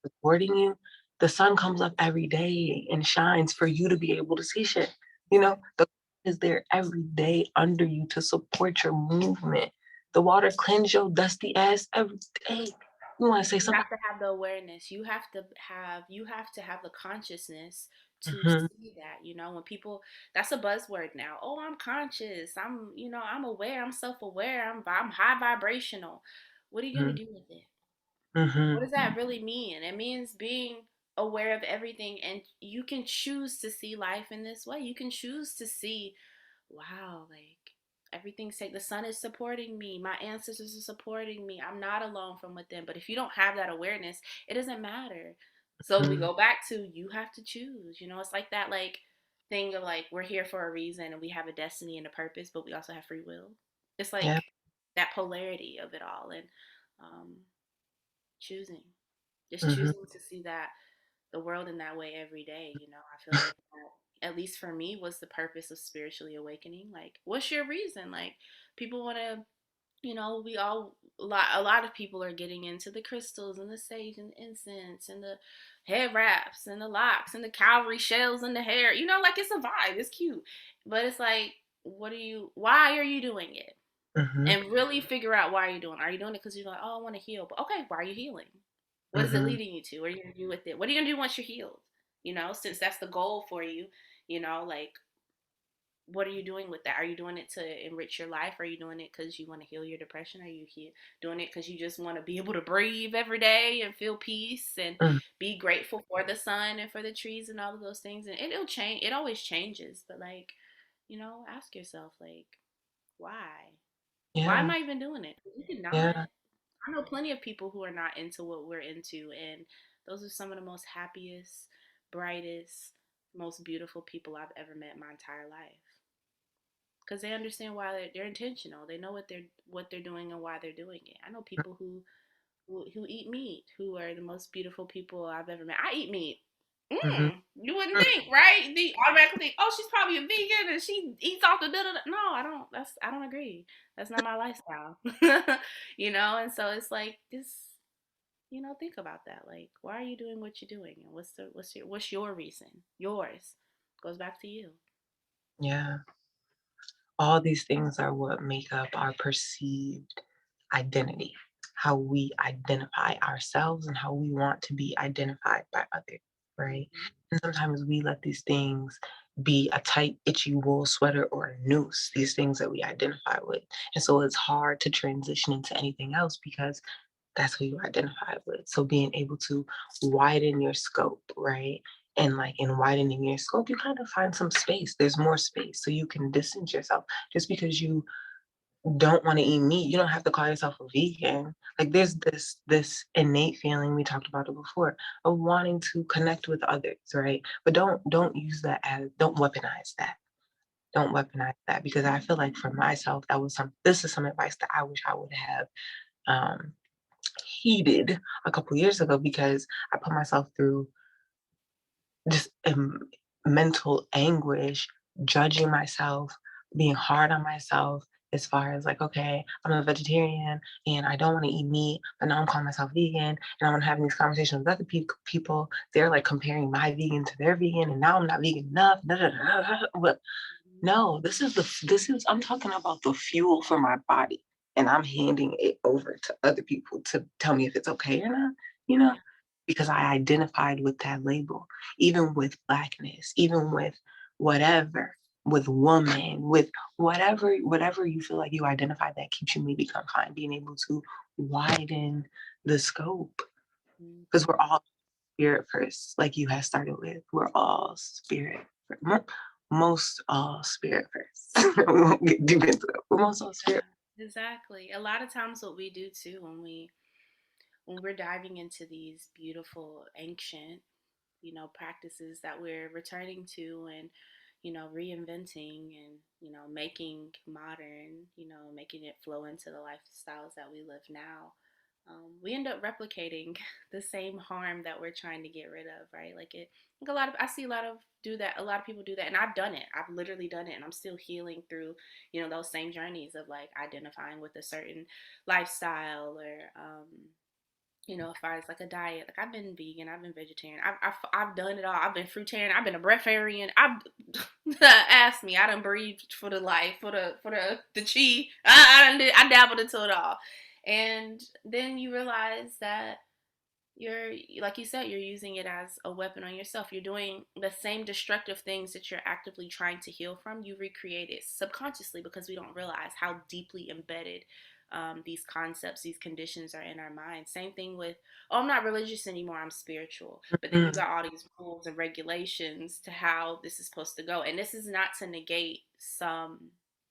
supporting you, the sun comes up every day and shines for you to be able to see shit. The is there every day under you to support your movement. The water cleanse your dusty ass every day. You want to say You something? have to have the awareness. You have to have the consciousness to Hmm. see that, when people, that's a buzzword now. Oh, I'm conscious. I'm aware. I'm self-aware. I'm high vibrational. What are you going Hmm. to do with it? What Hmm. does that really mean? It means being aware of everything, and you can choose to see life in this way. You can choose to see, wow, like everything's like the sun is supporting me, my ancestors are supporting me. I'm not alone from within. But if you don't have that awareness, it doesn't matter. So we Hmm. go back to, you have to choose. It's like that, like, thing of like, we're here for a reason and we have a destiny and a purpose, but we also have free will. It's Yeah. like that polarity of it all. And um choosing, just Hmm. choosing to see that, the world in that way every day. I feel like that, at least for me, was the purpose of spiritually awakening. Like, what's your reason? Like, people want to, we all, a lot of people are getting into the crystals and the sage and the incense and the head wraps and the locks and the cowrie shells in the hair. Like, it's a vibe, it's cute, but it's like, why are you doing it? Hmm. And really figure out why you're doing it. Are you doing it because you're like, oh, I want to heal? But okay, why are you healing? What is it Hmm. leading you to? What are you gonna do with it? What are you gonna do once you're healed? Since that's the goal for you, like, what are you doing with that? Are you doing it to enrich your life? Are you doing it because you want to heal your depression? Are you doing it because you just want to be able to breathe every day and feel peace and Mm, be grateful for the sun and for the trees and all of those things? And it'll change. It always changes. But like, ask yourself, like, why? Why am yeah, I even doing it? You cannot. yeah. I know plenty of people who are not into what we're into, and those are some of the most happiest, brightest, most beautiful people I've ever met in my entire life. Because they understand why they're intentional. They know what they're doing and why they're doing it. I know people who eat meat, who are the most beautiful people I've ever met. I eat meat. Mm-hmm. You wouldn't think, right? The automatically think, oh, she's probably a vegan and she eats off the da da. No, I don't. I don't agree. That's not my lifestyle. And so it's like just think about that. Like, why are you doing what you're doing, and what's your reason? Yours goes back to you. Yeah. All these things are what make up our perceived identity, how we identify ourselves and how we want to be identified by others, right? Hmm. And sometimes we let these things be a tight, itchy wool sweater or a noose, these things that we identify with. And so it's hard to transition into anything else because that's who you identify with. So being able to widen your scope, right? And like in widening your scope, you kind of find some space. There's more space. So you can distance yourself. Just because you don't want to eat meat, you don't have to call yourself a vegan. Like there's this innate feeling, we talked about it before, of wanting to connect with others, right? But don't use that as don't weaponize that. Don't weaponize that because I feel like for myself, that was this is some advice that I wish I would have um heeded a couple years ago because I put myself through just mental anguish, judging myself, being hard on myself as far as like, okay, I'm a vegetarian and I don't want to eat meat, but now I'm calling myself vegan and I'm having these conversations with other people. They're like comparing my vegan to their vegan and now I'm not vegan enough. Da, da, da, da, da. But no, this is I'm talking about the fuel for my body, and I'm handing it over to other people to tell me if it's okay or not, you know, Yeah. because I identified with that label, even with blackness, even with whatever, with woman, with whatever you feel like you identify that keeps you maybe confined, being able to widen the scope. Because we're Hmm. all spirit first, like you had started with. We're all spirit. Most all spirit first. We won't get deep into it. But most all Yeah, spirit. exactly. A lot of times what we do too when we're diving into these beautiful ancient, practices that we're returning to and, reinventing and, making modern, making it flow into the lifestyles that we live now. We end up replicating the same harm that we're trying to get rid of, right? Like I see a lot of do that. A lot of people do that, and I've done it. I've literally done it, and I'm still healing through, those same journeys of like identifying with a certain lifestyle or, as far as like a diet, like I've been vegan, I've been vegetarian, I've done it all. I've been fruitarian, I've been a breatharian. I've asked me, I done breathed for the life, for the chi. I dabbled into it all, and then you realize that you're like you said, you're using it as a weapon on yourself. You're doing the same destructive things that you're actively trying to heal from. You recreate it subconsciously because we don't realize how deeply embedded these concepts, these conditions are in our mind. Same thing with, oh, I'm not religious anymore, I'm spiritual. But then you Mm, got all these rules and regulations to how this is supposed to go. And this is not to negate some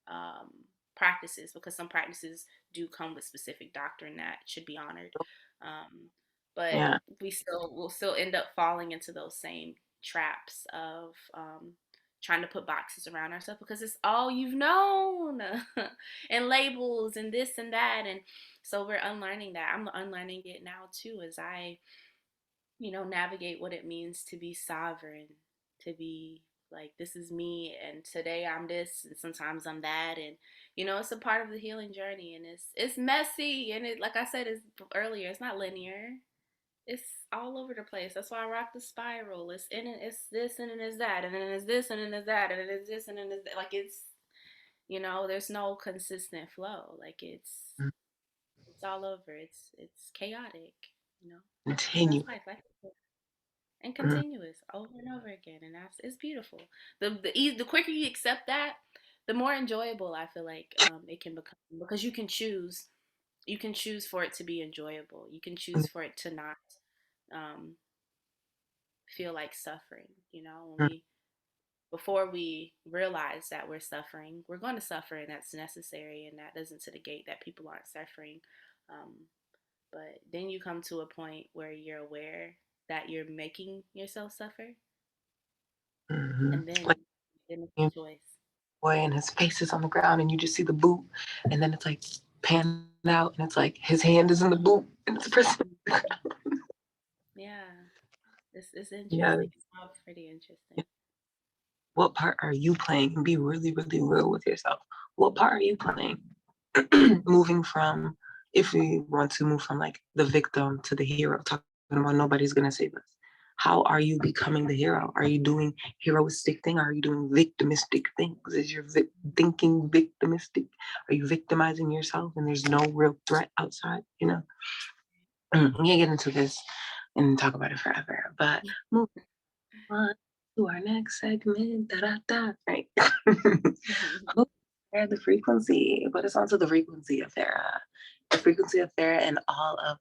um, practices, because some practices do come with specific doctrine that should be honored. Um, but yeah. we'll still end up falling into those same traps of trying to put boxes around ourselves because it's all you've known and labels and this and that. And so we're unlearning that. I'm unlearning it now too as I navigate what it means to be sovereign, to be like, this is me, and today I'm this, and sometimes I'm that, and it's a part of the healing journey, and it's messy, and it, like I said is earlier, it's not linear. It's all over the place. That's why I rock the spiral. It's in it. It's this and then it's that and then it's this and then it's that and then it's this and then it's that. Like it's there's no consistent flow. Like Mm, it's all over. It's chaotic. You know, but that's continue. life. Life. and Mhm. continuous over and over again, and that's it's beautiful. The quicker you accept that, the more enjoyable I feel like it can become, because you can choose for it to be enjoyable. You can choose for it to not um, feel like suffering. You know, when we before we realize that we're suffering, we're going to suffer, and that's necessary, and that doesn't to negate that people aren't suffering. Um, but then you come to a point where you're aware that you're making yourself suffer, Mhm. and Like then it's you a choice. boy and his face is on the ground and you just see the boot and then it's like panned out and it's like his hand is in the boot and it's a person. Mhm. Yeah, it's Yeah. interesting. It's all pretty interesting. What part are you playing? And be really, really real with yourself. What part are you playing? Moving from, if we want to move from like the victim to the hero, talking about nobody's gonna save us. How are you becoming the hero? Are you doing heroistic thing? Are you doing victimistic things? Is your thinking victimistic? Are you victimizing yourself and there's no real threat outside? You know, we can get into this and talk about it forever. But move on to our next segment. Da da da. Right. Who shared the frequency? Put us onto the frequency of Farrah. The frequency of Farrah and all of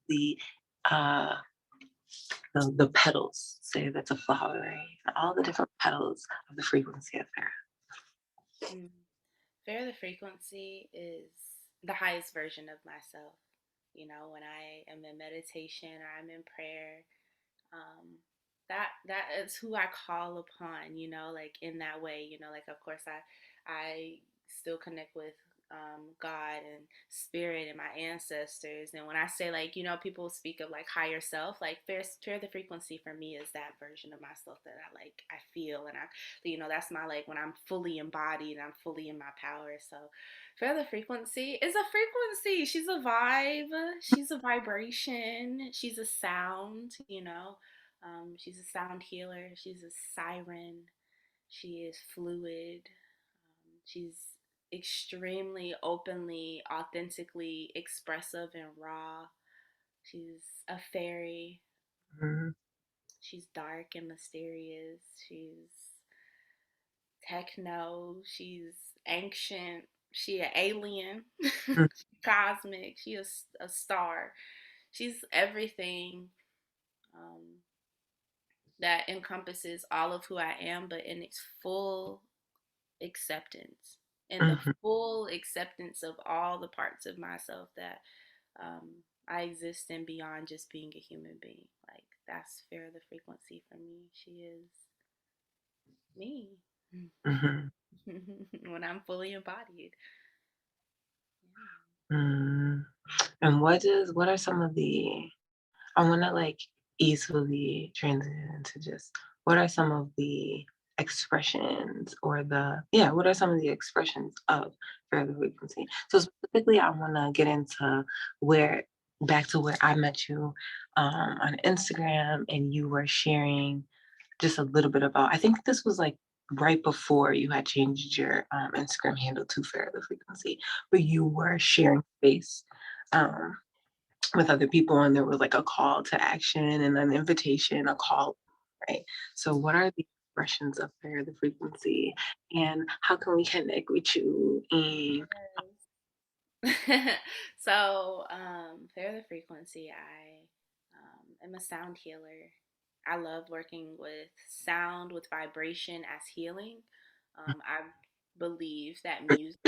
uh the petals. Say that's a flower, right? All the different petals of the frequency of Mm. Fair the frequency is the highest version of myself. You know, when I am in meditation or I'm in prayer, um, that is who I call upon. You know, like in that way. You know, like of course I still connect with God and spirit and my ancestors. And when I say like, you know, people speak of like higher self, like fair the frequency for me is that version of myself that I feel, and I, you know, that's my like when I'm fully embodied and I'm fully in my power. So fair the frequency is a frequency. She's a vibe. She's a vibration. She's a sound. You know, she's a sound healer. She's a siren. She is fluid. She's extremely openly, authentically expressive and raw. She's a fairy. Farrah. She's dark and mysterious. She's techno. She's ancient. She an alien. Mhm. Cosmic. She is a star. She's everything um, that encompasses all of who I am, but in its full acceptance, and the Mhm. full acceptance of all the parts of myself that I exist in beyond just being a human being. Like that's fair the frequency for me. She is me Mhm. when I'm fully embodied. Yeah. Mhm. And what are some of the I want to like easily transition into just what are some of the expressions or what are some of the expressions of further frequency? So specifically, I want to get into where back to where I met you on Instagram, and you were sharing just a little bit about. I think this was like right before you had changed your Instagram handle to Further Frequency, but you were sharing space. Um, with other people and there was like a call to action and an invitation, a call, right? So what are the expressions of Fare the Frequency and how can we connect with you? And So, fair the frequency. I am a sound healer. I love working with sound, with vibration as healing. I believe that music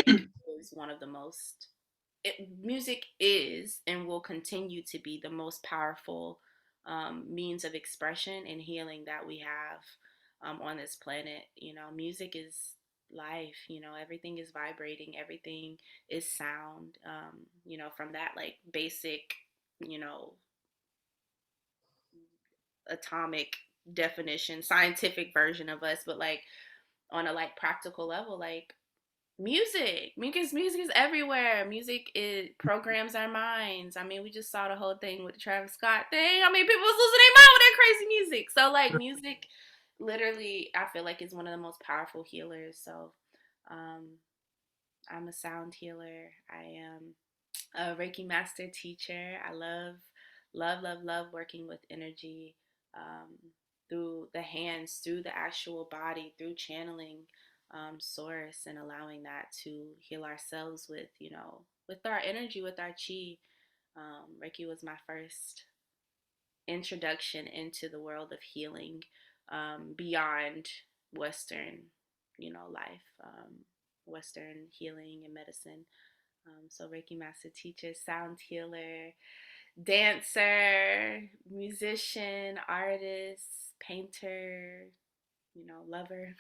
is one of the most music is and will continue to be the most powerful means of expression and healing that we have on this planet. You know, music is life. You know, everything is vibrating, everything is sound. You know, from that like basic, you know, atomic definition, scientific version of us, but like on a like practical level, like music is everywhere. Music, it programs our minds. I mean, we just saw the whole thing with the Travis Scott thing. I mean, people was losing their mind with that crazy music. So like music literally I feel like is one of the most powerful healers. So um I'm a sound healer. I am a Reiki Master teacher. I love working with energy. Um through the hands, through the actual body, through channeling source and allowing that to heal ourselves with, with our energy, with our chi. Reiki was my first introduction into the world of healing beyond Western, life, Western healing and medicine. So Reiki Master teacher, sound healer, dancer, musician, artist, painter, lover.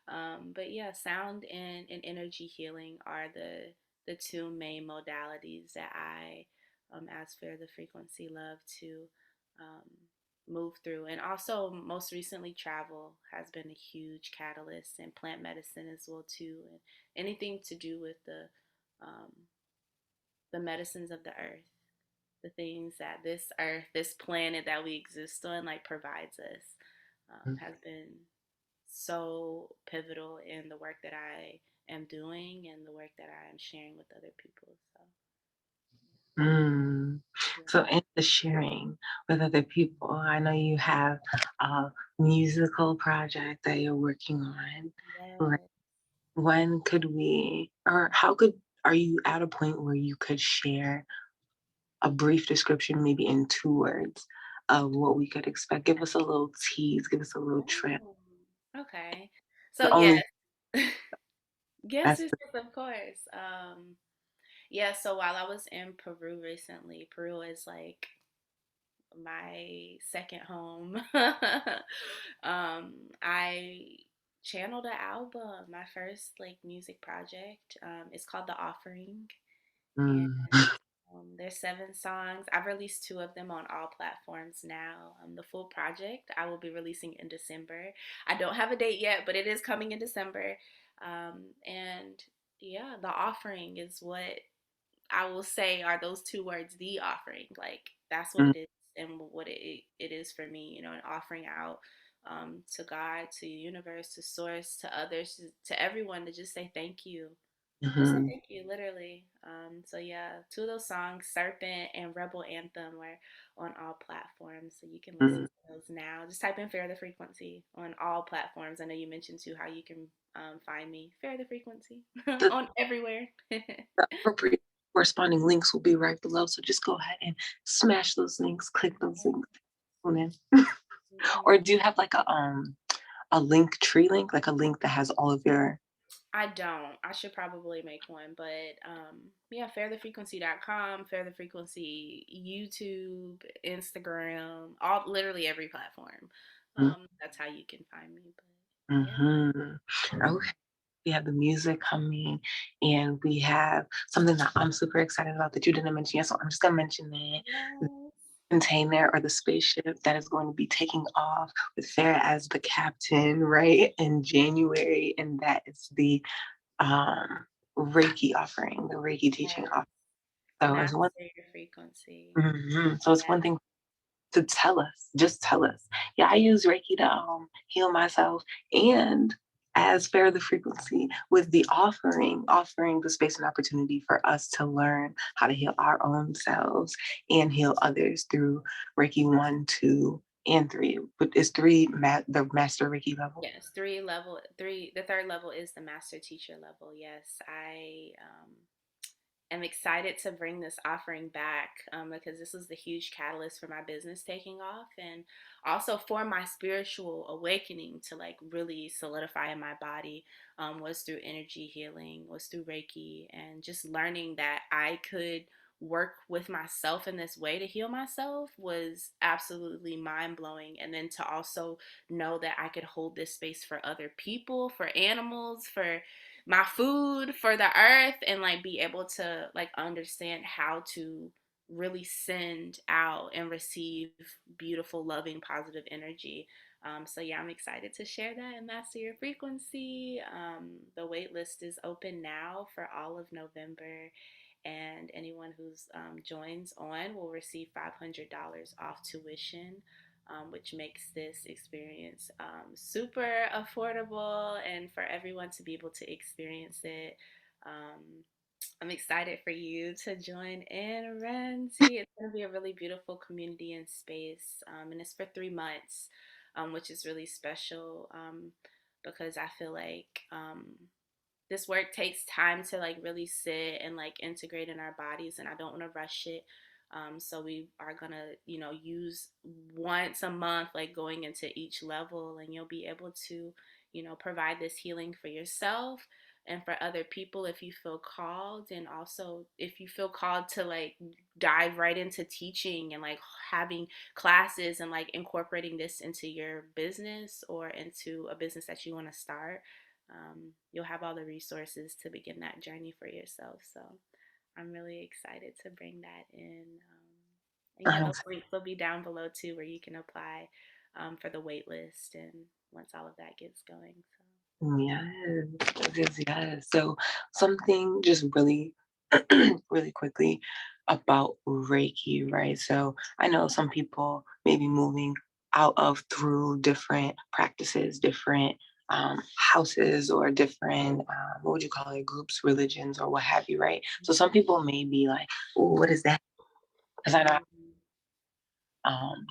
But yeah, sound and energy healing are the two main modalities that I, as Fair the Frequency, love to um, move through. And also, most recently, travel has been a huge catalyst, and plant medicine as well too, and anything to do with um, the medicines of the earth, the things that this earth, this planet that we exist on, like provides us, has been so pivotal in the work that I am doing and the work that I am sharing with other people. So, Mm. yeah. So in the sharing with other people, I know you have a musical project that you're working on. Right. Yes. When could we, or how could, are you at a point where you could share a brief description, maybe in 2 words, of what we could expect? Give us a little tease, give us a little trail. Oh, okay. So The yes, only yes, that's yes, the, yes, of course. Yeah. So while I was in Peru recently, Peru is like my second home. I channeled an album, my first like music project. It's called The Offering, and mm, there's 7 songs. I've released 2 of them on all platforms now. The full project I will be releasing in December. I don't have a date yet, but it is coming in December. And yeah, The Offering is what I will say are those 2 words, the offering. Like that's what mm, it is and what it is for me, an offering out to God, to the universe, to source, to others, to everyone to just say thank you. Just say mhm. thank you, literally. So yeah, 2 of those songs, Serpent and Rebel Anthem, were on all platforms. So you can listen Mm. to those now. Just type in Fair the Frequency on all platforms. I know you mentioned too how you can find me. Fair the Frequency The, on everywhere. the appropriate corresponding links will be right below. So just go ahead and smash those links, click those links on in. Or Mhm. do you have like a link tree link, like a link that has all of your I don't. I should probably make one, but yeah, FarrahTheFrequency.com, Fair the Frequency, YouTube, Instagram, all literally every platform. That's how you can find me. But yeah. mm-hmm. Okay. We have the music coming, and we have something that I'm super excited about that you didn't mention yet. So I'm just gonna mention that the Yes. container or the spaceship that is going to be taking off with Farrah as the captain, right, in January, and that is the um Reiki offering, the Reiki teaching Yes. offering. So it's one. Master your frequency. So it's Yeah. one thing to tell us, just tell us. Yeah, I use Reiki to heal myself, and as Fair the Frequency with the offering the space and opportunity for us to learn how to heal our own selves and heal others through Reiki 1, 2, and 3. But is the master Reiki level? Yes. 3 level 3. The third level is the master teacher level. Yes. I am excited to bring this offering back because this was the huge catalyst for my business taking off and also for my spiritual awakening to like really solidify in my body, was through energy healing, was through Reiki, and just learning that I could work with myself in this way to heal myself was absolutely mind blowing. And then to also know that I could hold this space for other people, for animals, for my food, for the earth, and like be able to like understand how to really send out and receive beautiful, loving, positive energy. So yeah, I'm excited to share that and master your frequency. The waitlist is open now for all of November, and anyone who's joins on will receive $500 off tuition, which makes this experience super affordable and for everyone to be able to experience it. Um, I'm excited for you to join in, Renzi. It's going to be a really beautiful community and space. And it's for 3 months, which is really special because I feel like this work takes time to like really sit and like integrate in our bodies, and I don't want to rush it. So we are gonna, use once a month, like going into each level, and you'll be able to, provide this healing for yourself and for other people if you feel called, and also if you feel called to like dive right into teaching and like having classes and like incorporating this into your business or into a business that you want to start. You'll have all the resources to begin that journey for yourself. So I'm really excited to bring that in. And yeah, Um, those links will be down below too, where you can apply for the wait list and once all of that gets going. So. yes, yes, yes. So something just really, really quickly about Reiki, right? So I know some people may be moving out of through different practices, different houses, or different, what would you call it, groups, religions, or what have you, right? So some people may be like, oh, what is that? Because I know Mhm. um,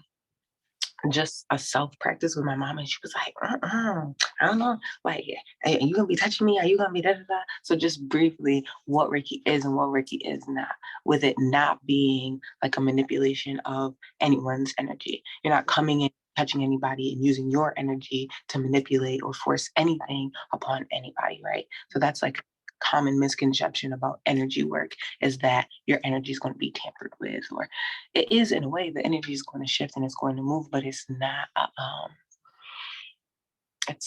just a self practice with my mom, and she was like, I don't know, like, hey, are you gonna be touching me? Are you gonna be da da da? So just briefly, what Reiki is and what Reiki is not, with it not being like a manipulation of anyone's energy. You're not coming in, touching anybody, and using your energy to manipulate or force anything upon anybody, right? So that's like common misconception about energy work, is that your energy is going to be tampered with, or it is in a way. The energy is going to shift and it's going to move, but it's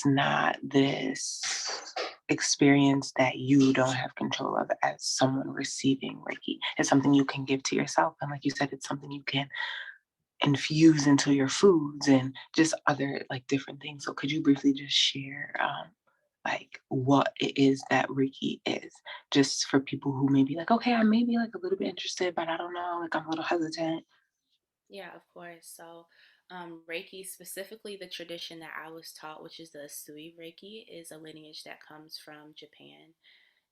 not this experience that you don't have control of as someone receiving Reiki. It's something you can give to yourself, and like you said, it's something you can infuse into your foods and just other like different things. So could you briefly just share like what it is that Reiki is, just for people who may be like, okay, I may be like a little bit interested, but I don't know, like I'm a little hesitant. Yeah, of course. So, Reiki, specifically the tradition that I was taught, which is the Sui Reiki, is a lineage that comes from Japan.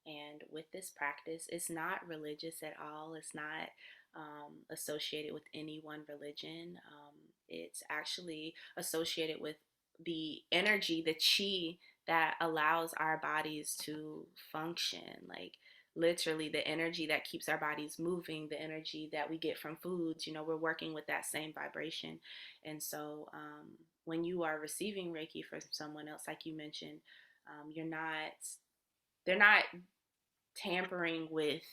And with this practice, it's not religious at all. It's not associated with any one religion. It's actually associated with the energy, the chi that allows our bodies to function. Like literally, the energy that keeps our bodies moving, the energy that we get from foods. We're working with that same vibration. And so, when you are receiving Reiki from someone else, like you mentioned, you're not. They're not tampering with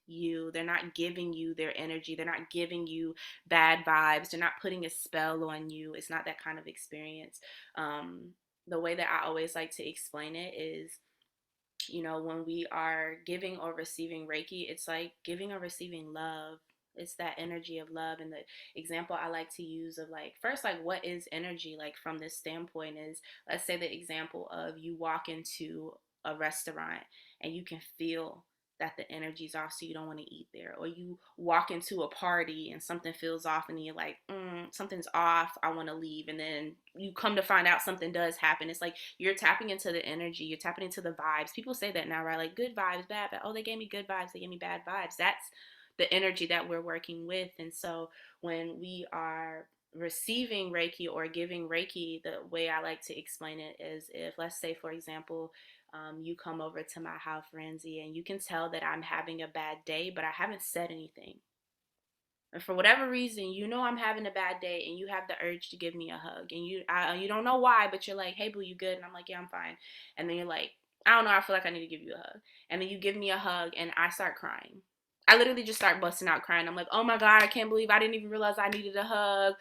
you. They're not giving you their energy. They're not giving you bad vibes. They're not putting a spell on you. It's not that kind of experience. Um, the way that I always like to explain it is, when we are giving or receiving Reiki, it's like giving or receiving love. It's that energy of love. And the example I like to use of like, first, like, what is energy? Like, from this standpoint, is let's say the example of you walk into a restaurant and you can feel that the energy's off, so you don't want to eat there. Or you walk into a party and something feels off, and then you're like, something's off, I want to leave. And then you come to find out something does happen. It's like you're tapping into the energy, you're tapping into the vibes. People say that now, right? Like good vibes, bad vibes. Oh, they gave me good vibes, they gave me bad vibes. That's the energy that we're working with. And so when we are receiving Reiki or giving Reiki, the way I like to explain it is, if, let's say, for example, you come over to my house, Renzi, and you can tell that I'm having a bad day, but I haven't said anything. And for whatever reason, I'm having a bad day, and you have the urge to give me a hug, and you don't know why, but you're like, "Hey, boo, you good?" And I'm like, "Yeah, I'm fine." And then you're like, "I don't know, I feel like I need to give you a hug." And then you give me a hug, and I start crying. I literally just start busting out crying. I'm like, "Oh my God, I can't believe I didn't even realize I needed a hug.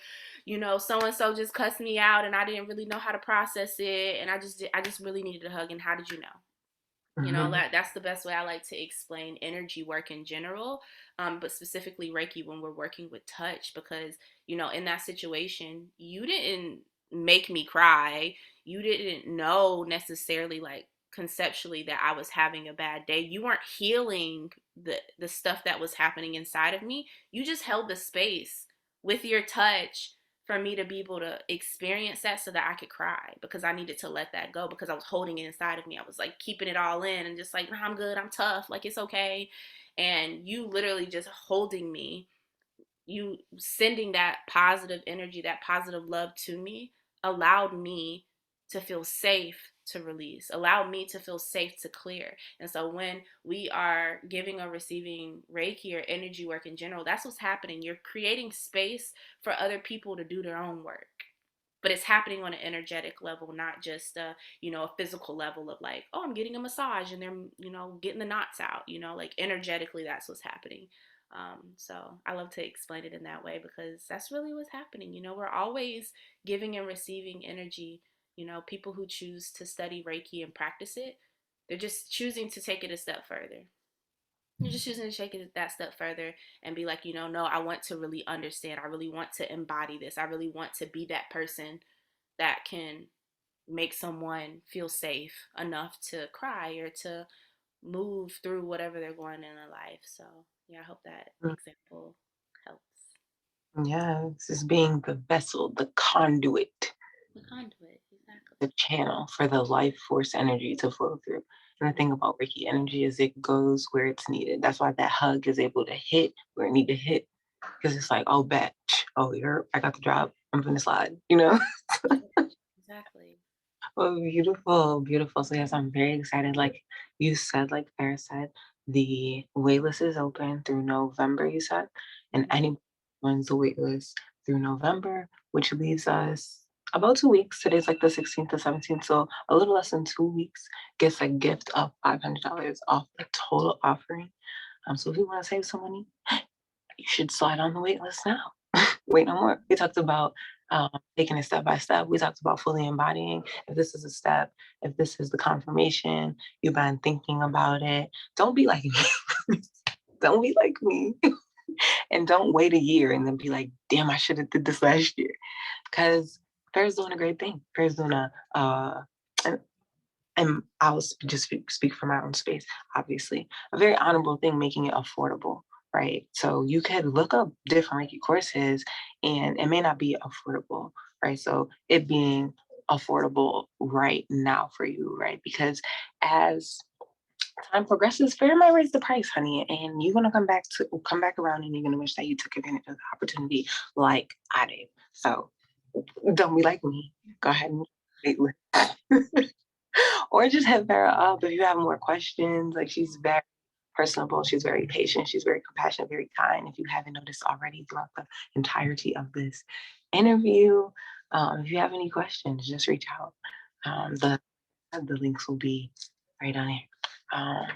So and so just cussed me out, and I didn't really know how to process it, and I just really needed a hug. And how did you know?" Mhm. That's the best way I like to explain energy work in general, but specifically Reiki when we're working with touch, because in that situation you didn't make me cry. You didn't know necessarily, like, conceptually, that I was having a bad day. You weren't healing the stuff that was happening inside of me. You just held the space with your touch for me to be able to experience that so that I could cry because I needed to let that go because I was holding it inside of me. I was like keeping it all in and just like, nah, I'm good, I'm tough, like it's okay. And you literally just holding me, you sending that positive energy, that positive love to me, allowed me to feel safe to release, allowed me to feel safe to clear. And so when we are giving or receiving Reiki or energy work in general, that's what's happening. You're creating space for other people to do their own work. But it's happening on an energetic level, not just a physical level of like, oh, I'm getting a massage and they're, getting the knots out, like energetically that's what's happening. So I love to explain it in that way because that's really what's happening. We're always giving and receiving energy. People who choose to study Reiki and practice it, they're just choosing to take it a step further. You're just choosing to take it that step further and be like, no, I want to really understand. I really want to embody this. I really want to be that person that can make someone feel safe enough to cry or to move through whatever they're going in their life. So, yeah, I hope that Mm. example helps. Yeah, it's just being the vessel, the conduit, The conduit, exactly. the channel for the life force energy to flow through. And the thing about Reiki energy is it goes where it's needed. That's why that hug is able to hit where it need to hit. Because it's like, oh, bet. Oh, I got the job. I'm gonna slide, you know? Exactly. Oh, beautiful, beautiful. So yes, I'm very excited. Like you said, like Farrah said, the waitlist is open through November, you said, and Mm-hmm. anyone runs the waitlist through November, which leaves us about 2 weeks. Today's like the 16th to 17th, so a little less than 2 weeks gets a gift of $500 off the total offering. So if you want to save some money, you should slide on the waitlist now. Wait no more. We talked about taking it step by step. We talked about fully embodying. If this is a step, if this is the confirmation, you've been thinking about it. Don't be like me. Don't be like me. And don't wait a year and then be like, damn, I should have did this last year. Because Farrah's doing a great thing. Farrah's doing an and I'll just speak from my own space, obviously, a very honorable thing, making it affordable, right? So you could look up different Reiki courses and it may not be affordable, right? So it being affordable right now for you, right? Because as time progresses, Fair might raise the price, honey, and you're gonna come back around and you're gonna wish that you took advantage of the opportunity like I did. So don't be like me. Go ahead and wait. Or just hit Vera up if you have more questions. Like she's very personable, she's very patient, she's very compassionate, very kind. If you haven't noticed already throughout the entirety of this interview, if you have any questions, just reach out. The links will be right on here. Um,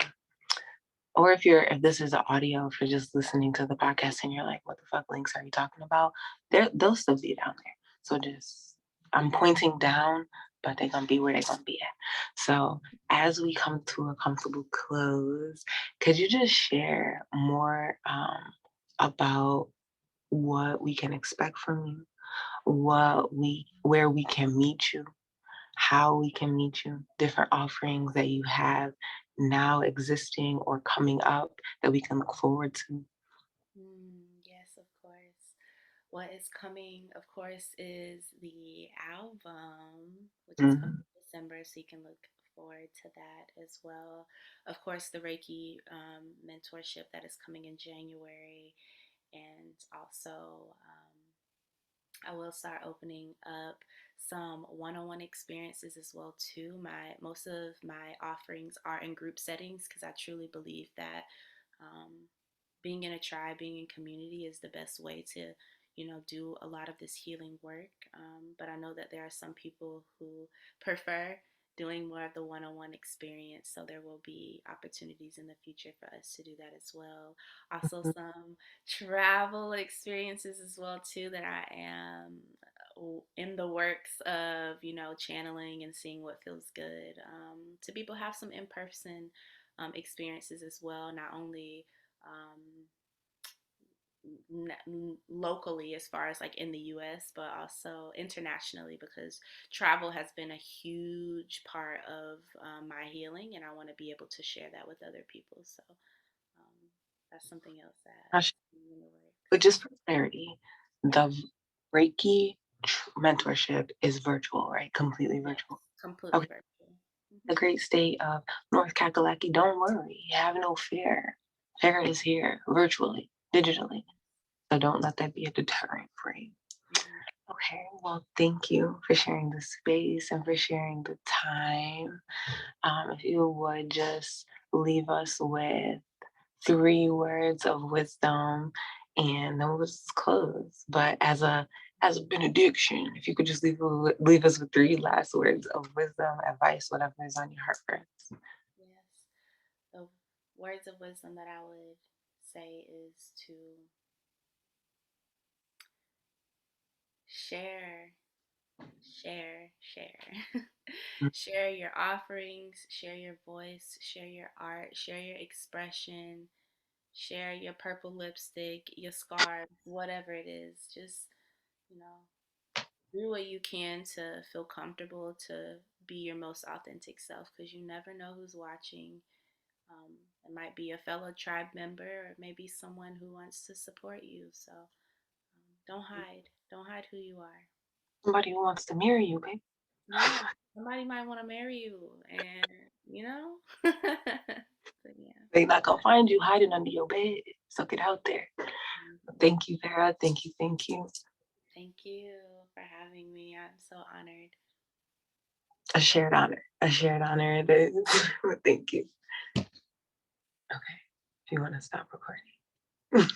or if this is an audio, if you're just listening to the podcast and you're like, what the fuck links are you talking about? They'll still be down there. So just I'm pointing down, but they're gonna be where they're gonna be at. So as we come to a comfortable close, could you just share more about what we can expect from you, where we can meet you, how we can meet you, different offerings that you have now existing or coming up that we can look forward to. Yes, of course. What is coming, of course, is the album, which is coming Mhm. in December, so you can look forward to that as well. Of course, the Reiki mentorship that is coming in January, and also I will start opening up some one-on-one experiences as well too. My most of my offerings are in group settings because I truly believe that um, being in a tribe, being in community is the best way to, do a lot of this healing work. But I know that there are some people who prefer doing more of the one-on-one experience. So there will be opportunities in the future for us to do that as well. Also, some travel experiences as well too that I am in the works of, channeling and seeing what feels good. To people have some in-person experiences as well, not only um, locally as far as like in the US, but also internationally because travel has been a huge part of my healing, and I want to be able to share that with other people. So that's something else that Gosh, is in the works. but just for clarity, the Reiki mentorship is virtual, right? Completely Yes, virtual. completely Okay. virtual. The Hmm. great state of North Kakalaki, don't worry, have no fear. Farrah is here virtually, digitally. So don't let that be a deterrent for you. Hmm. Okay, well, thank you for sharing the space and for sharing the time. If you would just leave us with 3 words of wisdom, and then we'll just close. But as a benediction, if you could just leave us with 3 last words of wisdom, advice, whatever is on your heart for us. Yes. The words of wisdom that I would say is to share, share. Share your offerings, share your voice, share your art, share your expression, share your purple lipstick, your scarf, whatever it is. Just, you know, do what you can to feel comfortable to be your most authentic self because you never know who's watching. Um, it might be a fellow tribe member or maybe someone who wants to support you. So don't hide. Don't hide who you are. Somebody who wants to marry you, babe. Yeah, somebody might want to marry you, and you know. But yeah. They not gonna find you hiding under your bed. So get out there. Mhm. Thank you, Farrah. Thank you. Thank you. Thank you for having me. I'm so honored. A shared honor. A shared honor it is. Thank you. Okay. If you want to stop recording.